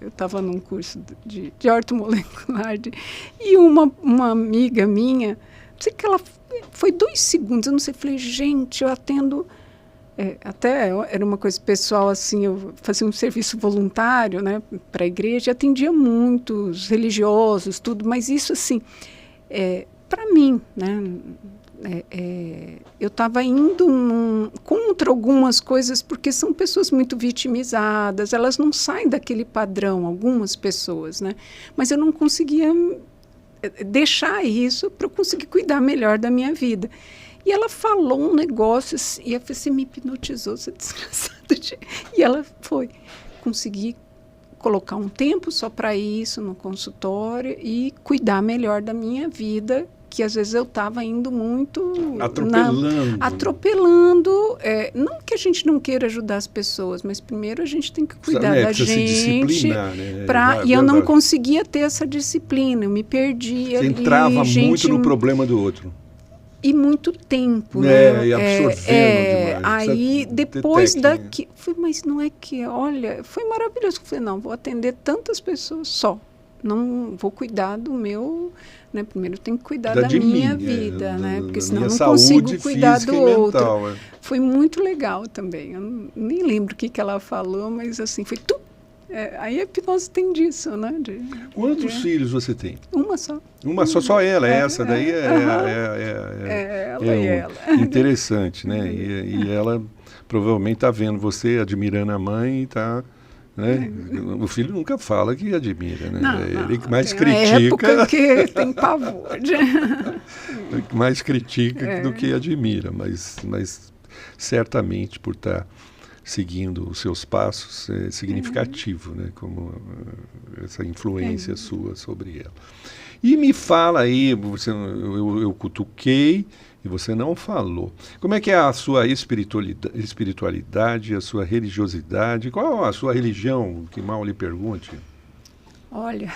eu estava num curso de ortomolecular e uma amiga minha, não sei que ela foi 2 segundos, eu não sei, falei, gente, eu atendo... até era uma coisa pessoal, assim, eu fazia um serviço voluntário, né, para a igreja, atendia muitos religiosos, tudo, mas isso, assim, para mim, né, eu estava indo contra algumas coisas, porque são pessoas muito vitimizadas, elas não saem daquele padrão, algumas pessoas, né, mas eu não conseguia deixar isso para eu conseguir cuidar melhor da minha vida. E ela falou um negócio, assim, e você me hipnotizou, você é desgraçada. E ela consegui colocar um tempo só para isso no consultório e cuidar melhor da minha vida, que às vezes eu estava indo muito... Atropelando. Não que a gente não queira ajudar as pessoas, mas primeiro a gente tem que cuidar da gente. Se disciplinar, né? E eu não conseguia ter essa disciplina, eu me perdia. Você entrava muito no problema do outro. E muito tempo, né? E absorvendo demais. Aí, depois daqui... Mas não é que... Olha, foi maravilhoso. Eu falei, não, vou atender tantas pessoas só. Não vou cuidar do meu... Né? Primeiro eu tenho que cuidar da minha vida, né? Porque senão eu não consigo cuidar do outro. Mental, Foi muito legal também. Eu nem lembro o que ela falou, mas assim, foi tudo. Aí a hipnose tem disso, né? Quantos filhos você tem? Uma só. Uma só ela, essa daí ela. Interessante, né? E ela provavelmente está vendo você admirando a mãe e está... Né? O filho nunca fala que admira, né? Ele mais critica. É época que tem pavor. Mais critica do que admira, mas certamente por estar seguindo os seus passos é significativo, né? Como essa influência sua sobre ela. E me fala aí, eu cutuquei e você não falou. Como é que é a sua espiritualidade, a sua religiosidade? Qual a sua religião, que mal lhe pergunte? Olha,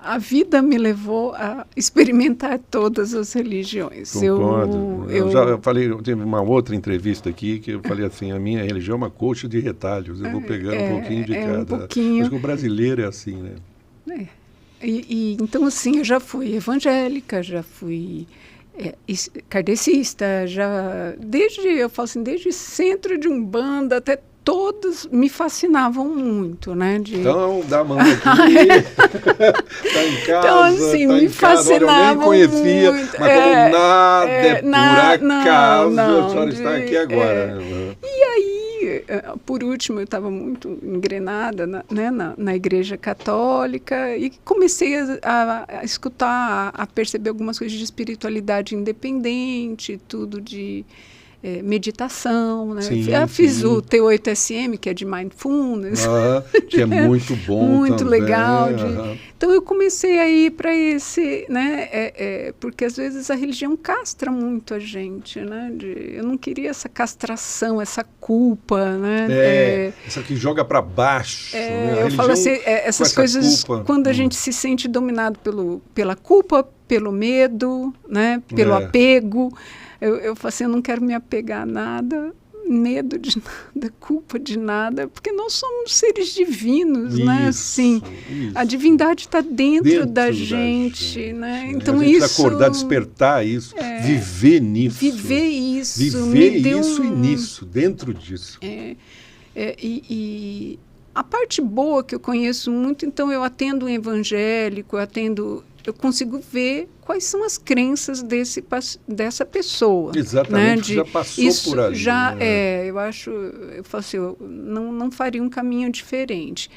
a vida me levou a experimentar todas as religiões. Concordo. Eu já falei, teve uma outra entrevista aqui que eu falei assim, a minha religião é uma colcha de retalhos, eu vou pegando um pouquinho de cada. Um pouquinho. Acho que o brasileiro é assim, né? Então, assim, eu já fui evangélica, já fui kardecista, desde centro de Umbanda até todos me fascinavam muito, né? Então, dá a mão aqui, tá em casa, então, assim, tá me fascinavam eu nem conhecia, muito. Mas como nada por acaso, a senhora está aqui agora. E aí, por último, eu estava muito engrenada na Igreja Católica e comecei a escutar, a perceber algumas coisas de espiritualidade independente, tudo de meditação, né? Fiz o T8SM, que é de mindfulness. Que é muito bom muito também. Legal. Então eu comecei a ir para esse, né? Porque às vezes a religião castra muito a gente, né? Eu não queria essa castração, essa culpa, né? Essa que joga para baixo. Né? Eu falo assim, essas coisas culpa. Quando a gente se sente dominado pela culpa, pelo medo, né? Pelo apego. Eu falo assim, eu não quero me apegar a nada, medo de nada, culpa de nada, porque nós somos seres divinos, né? Assim, a divindade está dentro da gente, né? Então a gente isso acordar, despertar isso, viver nisso. Viver isso. Viver isso e nisso, dentro disso. E a parte boa que eu conheço muito, então eu atendo um evangélico, eu consigo ver quais são as crenças dessa pessoa. Exatamente, né? Já passou por ali. Eu falo assim, eu não faria um caminho diferente.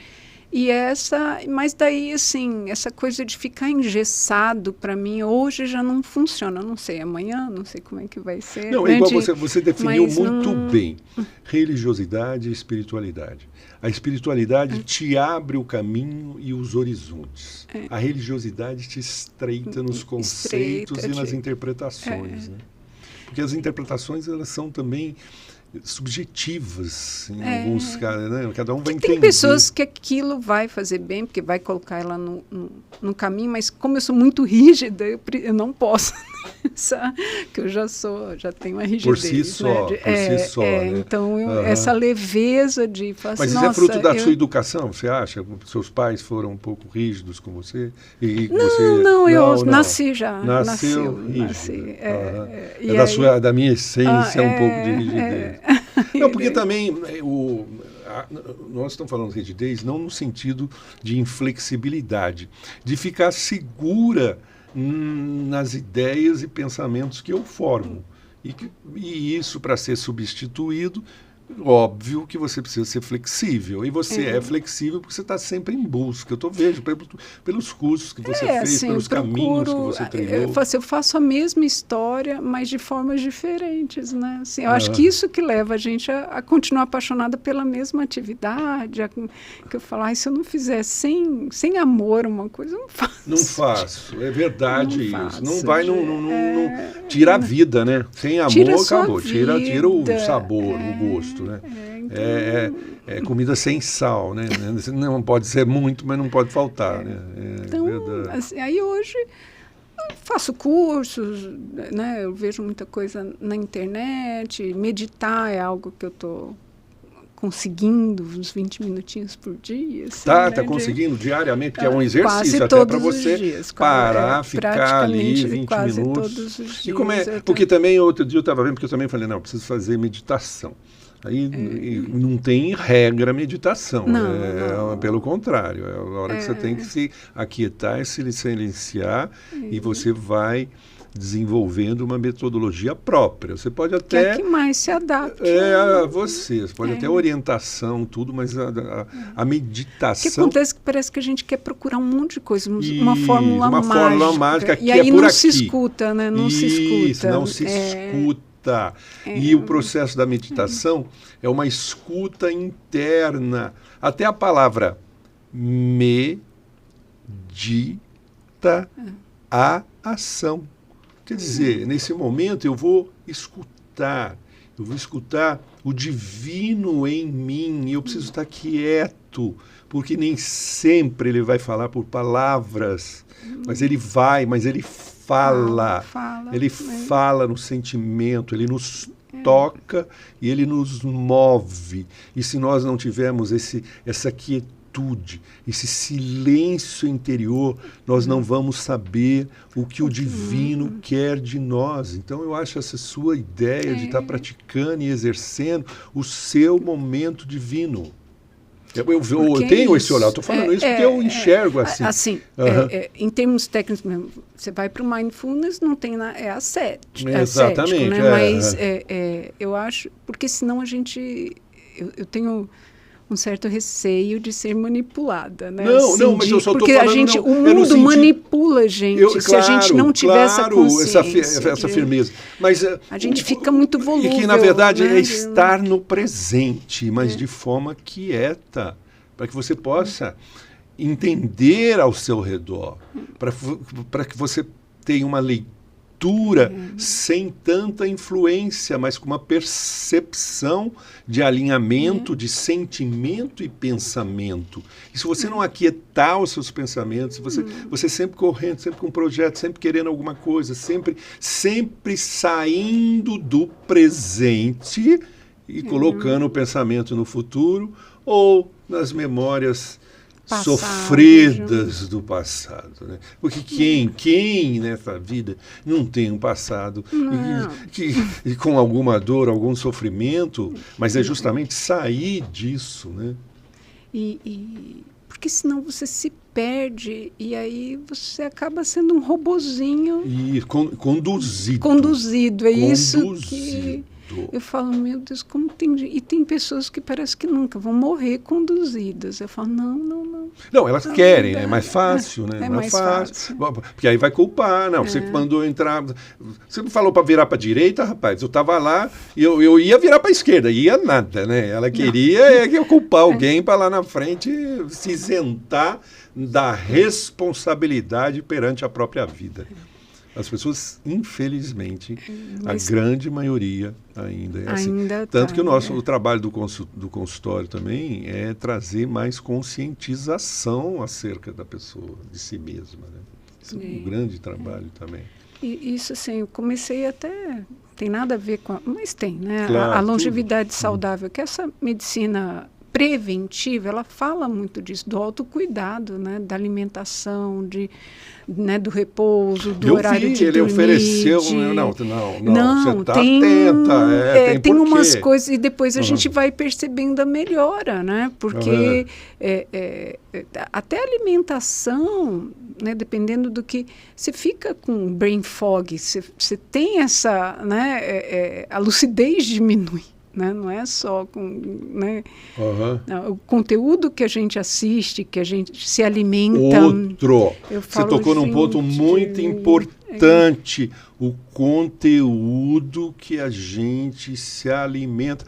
Mas daí, assim, essa coisa de ficar engessado, para mim, hoje já não funciona. Não sei, amanhã, não sei como é que vai ser. Não, né? é igual você definiu mas muito bem. Religiosidade e espiritualidade. A espiritualidade te abre o caminho e os horizontes. A religiosidade te estreita nos conceitos e nas interpretações. Né? Porque as interpretações, elas são também subjetivas em alguns casos, né? Cada um vai entender. Tem pessoas que aquilo vai fazer bem, porque vai colocar ela no caminho, mas como eu sou muito rígida, eu não posso. Que eu já tenho uma rigidez. Por si só, né? Então, essa leveza de falar Mas assim, isso é fruto da sua educação, você acha? Seus pais foram um pouco rígidos com você? Eu nasci já. Nasceu rígido. Nasci. Da minha essência, um pouco de rigidez. Não, porque também nós estamos falando de rigidez não no sentido de inflexibilidade, de ficar segura nas ideias e pensamentos que eu formo. E isso, para ser substituído, óbvio que você precisa ser flexível. E você é flexível porque você está sempre em busca. Eu vejo pelos cursos que você fez, assim, pelos caminhos que você trilhou. Eu faço a mesma história, mas de formas diferentes. Né? Assim, eu acho que isso que leva a gente a continuar apaixonada pela mesma atividade. Que eu falo, se eu não fizer sem amor uma coisa, eu não faço. Não faço, é verdade isso. Não vai, não tira a vida, né? Sem amor, acabou. Tira o sabor, o gosto. Né? É comida sem sal, né? Não pode ser muito, mas não pode faltar, né? Então, assim, aí hoje eu faço cursos, né? Eu vejo muita coisa na internet, meditar é algo que eu estou conseguindo uns 20 minutinhos por dia. Assim, tá conseguindo diariamente, porque é um exercício até para você dias, parar, ficar ali 20 minutos. Todos os dias, e como porque também outro dia eu estava vendo, porque eu também falei, não, eu preciso fazer meditação. Aí não tem regra meditação, não. Pelo contrário, é a hora que você tem que se aquietar e se silenciar e você vai desenvolvendo uma metodologia própria. Você pode até... Que é que mais se adapte. Você pode até orientação, tudo, mas a meditação... O que acontece é que parece que a gente quer procurar um monte de coisa, uma fórmula mágica. Fórmula mágica que e aí é por não aqui. Se escuta, né? Não se escuta. Não se escuta. E o processo da meditação é uma escuta interna. Até a palavra medita, a ação. Quer dizer, nesse momento eu vou escutar o divino em mim, e eu preciso estar quieto, porque nem sempre ele vai falar por palavras, mas ele fala. Ele fala no sentimento, ele nos toca e ele nos move. E se nós não tivermos essa quietude, esse silêncio interior, nós não vamos saber o que o divino quer de nós. Então eu acho essa sua ideia de estar praticando e exercendo o seu momento divino. Eu tenho esse olhar, estou falando isso porque eu enxergo assim. Assim, em termos técnicos mesmo, você vai para o mindfulness, não tem ascético. Exatamente. Né? Mas eu acho, porque senão eu tenho um certo receio de ser manipulada, né? Não, mas eu só estou falando... O mundo manipula a gente, se a gente não tiver essa consciência. Essa firmeza. Mas, a gente fica muito volúvel. E que, na verdade, é estar no presente, mas de forma quieta, para que você possa entender ao seu redor, para que você tenha uma leitura sem tanta influência, mas com uma percepção de alinhamento, de sentimento e pensamento. E se você não aquietar os seus pensamentos, você sempre correndo, sempre com um projeto, sempre querendo alguma coisa, sempre saindo do presente e colocando o pensamento no futuro ou nas memórias sofridas do passado, né? Porque quem nessa vida não tem um passado e com alguma dor, algum sofrimento, mas é justamente sair disso, né? Porque senão você se perde e aí você acaba sendo um robozinho. E conduzido. Conduzido, isso que... Eu falo, meu Deus, como tem... E tem pessoas que parece que nunca vão morrer conduzidas. Eu falo, não. Não, elas querem, é mais fácil, né? É mais fácil. Porque aí vai culpar, não, você mandou entrar... Você me falou para virar para a direita, rapaz, eu estava lá e eu ia virar para a esquerda, ia nada, né? Ela queria eu culpar alguém para lá na frente se isentar da responsabilidade perante a própria vida. As pessoas, infelizmente, a grande maioria ainda é assim. Tanto que o trabalho do consultório também é trazer mais conscientização acerca da pessoa, de si mesma, né? Isso é um grande trabalho também. E isso, assim, eu comecei até... Tem nada a ver com... Mas tem, né? Claro, a longevidade saudável, que essa medicina preventiva, ela fala muito disso, do autocuidado, né? Da alimentação, né, do repouso, do horário de ele dormir. Ofereceu... Não, você está atenta. Tem umas coisas, e depois a gente vai percebendo a melhora, né? Porque até a alimentação, né, dependendo do que... Você fica com brain fog, você tem essa... Né, a lucidez diminui. Né? Não é só com, né? O conteúdo que a gente assiste, que a gente se alimenta. Você tocou num ponto muito importante. O conteúdo que a gente se alimenta.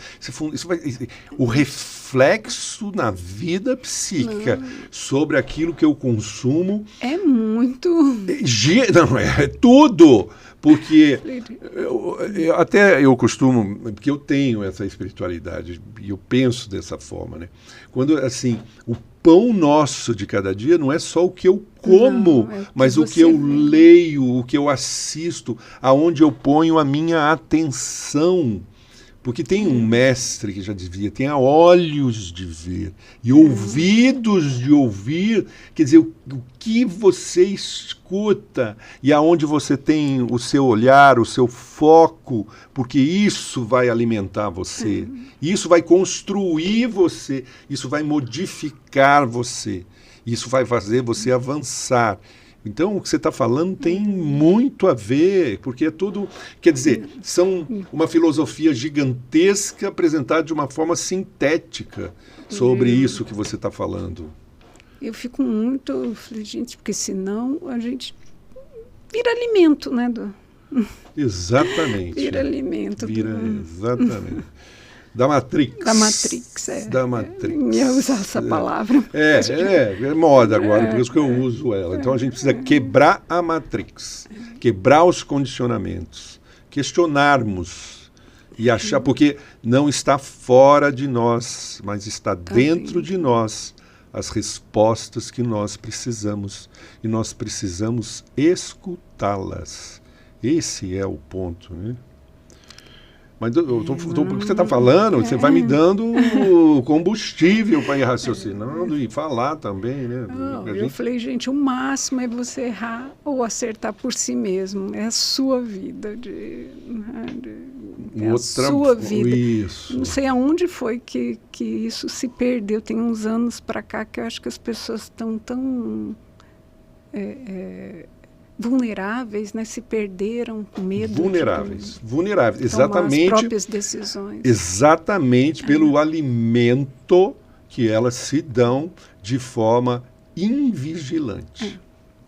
O reflexo na vida psíquica sobre aquilo que eu consumo. É muito. Não, é tudo. Porque eu costumo, porque eu tenho essa espiritualidade e eu penso dessa forma, né? Quando, assim, o pão nosso de cada dia não é só o que eu como, mas o que eu leio, o que eu assisto, aonde eu ponho a minha atenção. Porque tem um mestre que já dizia, tenha olhos de ver e ouvidos de ouvir, quer dizer, o que você escuta e aonde você tem o seu olhar, o seu foco, porque isso vai alimentar você, isso vai construir você, isso vai modificar você, isso vai fazer você avançar. Então, o que você está falando tem muito a ver, porque é tudo... Quer dizer, são uma filosofia gigantesca apresentada de uma forma sintética sobre isso que você está falando. Eu fico muito... Gente, porque senão a gente vira alimento, né? Exatamente. Vira alimento. Exatamente. Da Matrix. Da Matrix. Ia usar essa palavra. É moda agora, por isso que eu uso ela. Então a gente precisa quebrar a Matrix, quebrar os condicionamentos, questionarmos e achar, porque não está fora de nós, mas está dentro de nós as respostas que nós precisamos e nós precisamos escutá-las. Esse é o ponto, né? Mas porque você está falando, você vai me dando combustível para ir raciocinando e falar também, né? Eu falei, gente, o máximo é você errar ou acertar por si mesmo. É a sua vida. É a sua vida. Isso. Não sei aonde foi que isso se perdeu. Tem uns anos para cá que eu acho que as pessoas estão tão... vulneráveis, né? Se perderam com medo. Vulneráveis, exatamente. As próprias decisões. Exatamente pelo alimento que elas se dão de forma invigilante.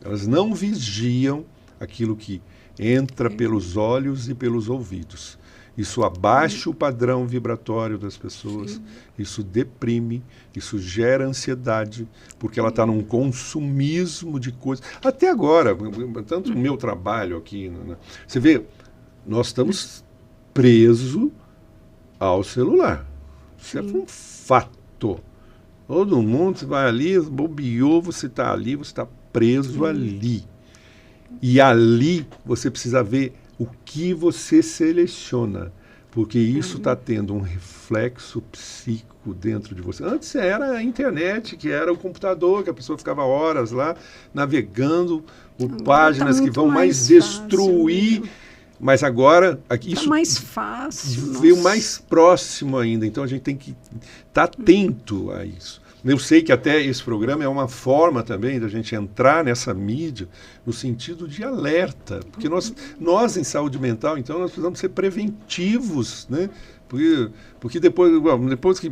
Elas não vigiam aquilo que entra pelos olhos e pelos ouvidos. Isso abaixa o padrão vibratório das pessoas, isso deprime, isso gera ansiedade, porque ela está num consumismo de coisas. Até agora, tanto o meu trabalho aqui, né? Você vê, nós estamos presos ao celular. Isso é um fato. Todo mundo, você vai ali, bobeou, você está ali, você está preso ali. E ali você precisa ver o que você seleciona, porque isso está tendo um reflexo psíquico dentro de você. Antes era a internet, que era o computador, que a pessoa ficava horas lá navegando por páginas que vão mais destruir, mas agora isso mais fácil, veio mais próximo ainda, então a gente tem que estar atento a isso. Eu sei que até esse programa é uma forma também da gente entrar nessa mídia no sentido de alerta, porque nós em saúde mental, então, nós precisamos ser preventivos, né? Porque depois que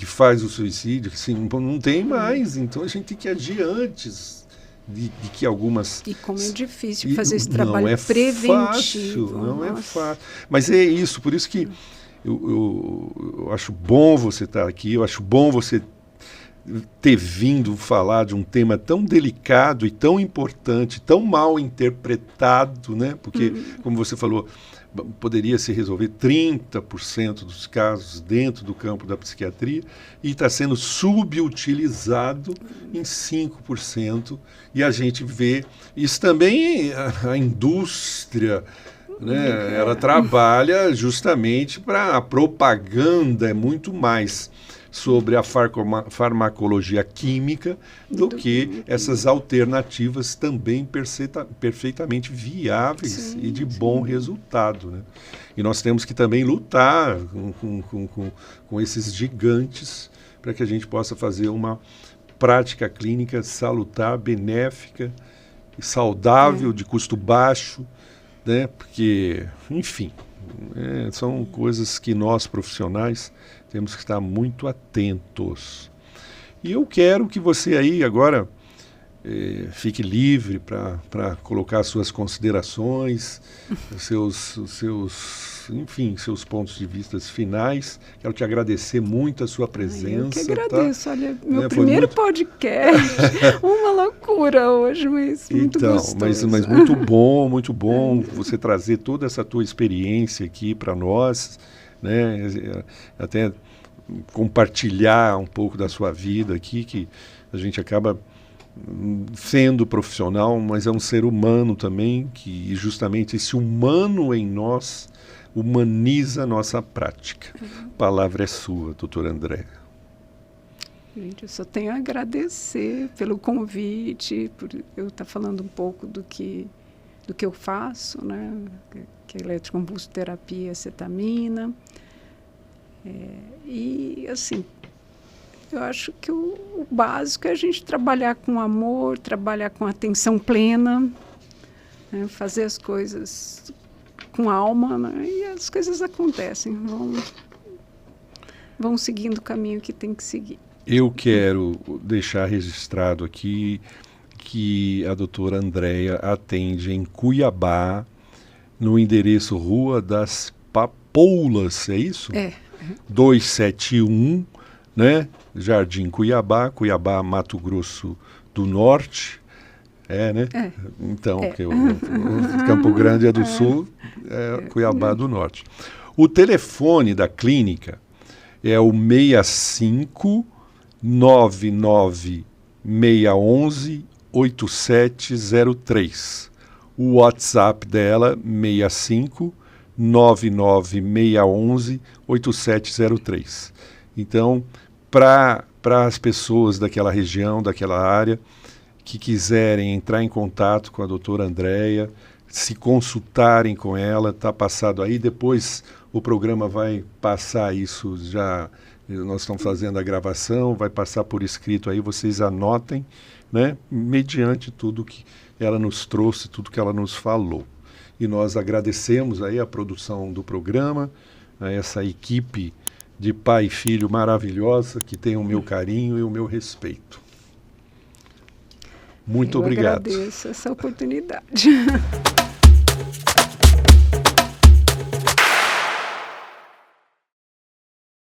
faz o suicídio, assim, não tem mais, então a gente tem que agir antes de que algumas... E como é difícil fazer esse trabalho preventivo. Não é fácil. Mas é isso, por isso que eu acho bom você estar aqui, eu acho bom você ter vindo falar de um tema tão delicado e tão importante, tão mal interpretado, né? Porque, como você falou, poderia se resolver 30% dos casos dentro do campo da psiquiatria e está sendo subutilizado em 5%. E a gente vê isso também, a indústria, né? Ela trabalha justamente para a propaganda, é muito mais sobre a farmacologia química do que essas alternativas também perfeitamente viáveis e de bom resultado, né? E nós temos que também lutar com esses gigantes para que a gente possa fazer uma prática clínica salutar, benéfica, saudável, de custo baixo, né? Porque, enfim, são coisas que nós profissionais temos que estar muito atentos. E eu quero que você aí agora fique livre para colocar suas considerações, seus pontos de vista finais. Quero te agradecer muito a sua presença. Eu que agradeço. Tá? Olha, meu primeiro podcast. Uma loucura hoje, mas muito gostoso. Mas muito bom você trazer toda essa tua experiência aqui para nós, né? Até compartilhar um pouco da sua vida aqui, que a gente acaba sendo profissional, mas é um ser humano também, que justamente esse humano em nós humaniza a nossa prática. A palavra é sua, doutora Andréia. Gente, eu só tenho a agradecer pelo convite, por eu estar falando um pouco do que eu faço, né? Que é eletroconvulsoterapia, acetamina. E, assim, eu acho que o básico é a gente trabalhar com amor, trabalhar com atenção plena, né? Fazer as coisas com alma, né? E as coisas acontecem, vão seguindo o caminho que tem que seguir. Eu quero deixar registrado aqui que a doutora Andréia atende em Cuiabá, no endereço Rua das Papoulas, é isso? 271, né? Jardim Cuiabá, Mato Grosso do Norte. Né? Então, porque o Campo Grande é do Sul, Cuiabá do Norte. O telefone da clínica é o 65 99 611 8703. O WhatsApp dela 65 99 611 8703. Então, para as pessoas daquela região, daquela área, que quiserem entrar em contato com a doutora Andréia, se consultarem com ela, está passado aí, depois o programa vai passar isso já, nós estamos fazendo a gravação, vai passar por escrito aí, vocês anotem, né, mediante tudo que ela nos trouxe, tudo que ela nos falou. E nós agradecemos aí a produção do programa, a essa equipe de pai e filho maravilhosa, que tem o meu carinho e o meu respeito. Muito obrigado. Eu agradeço essa oportunidade.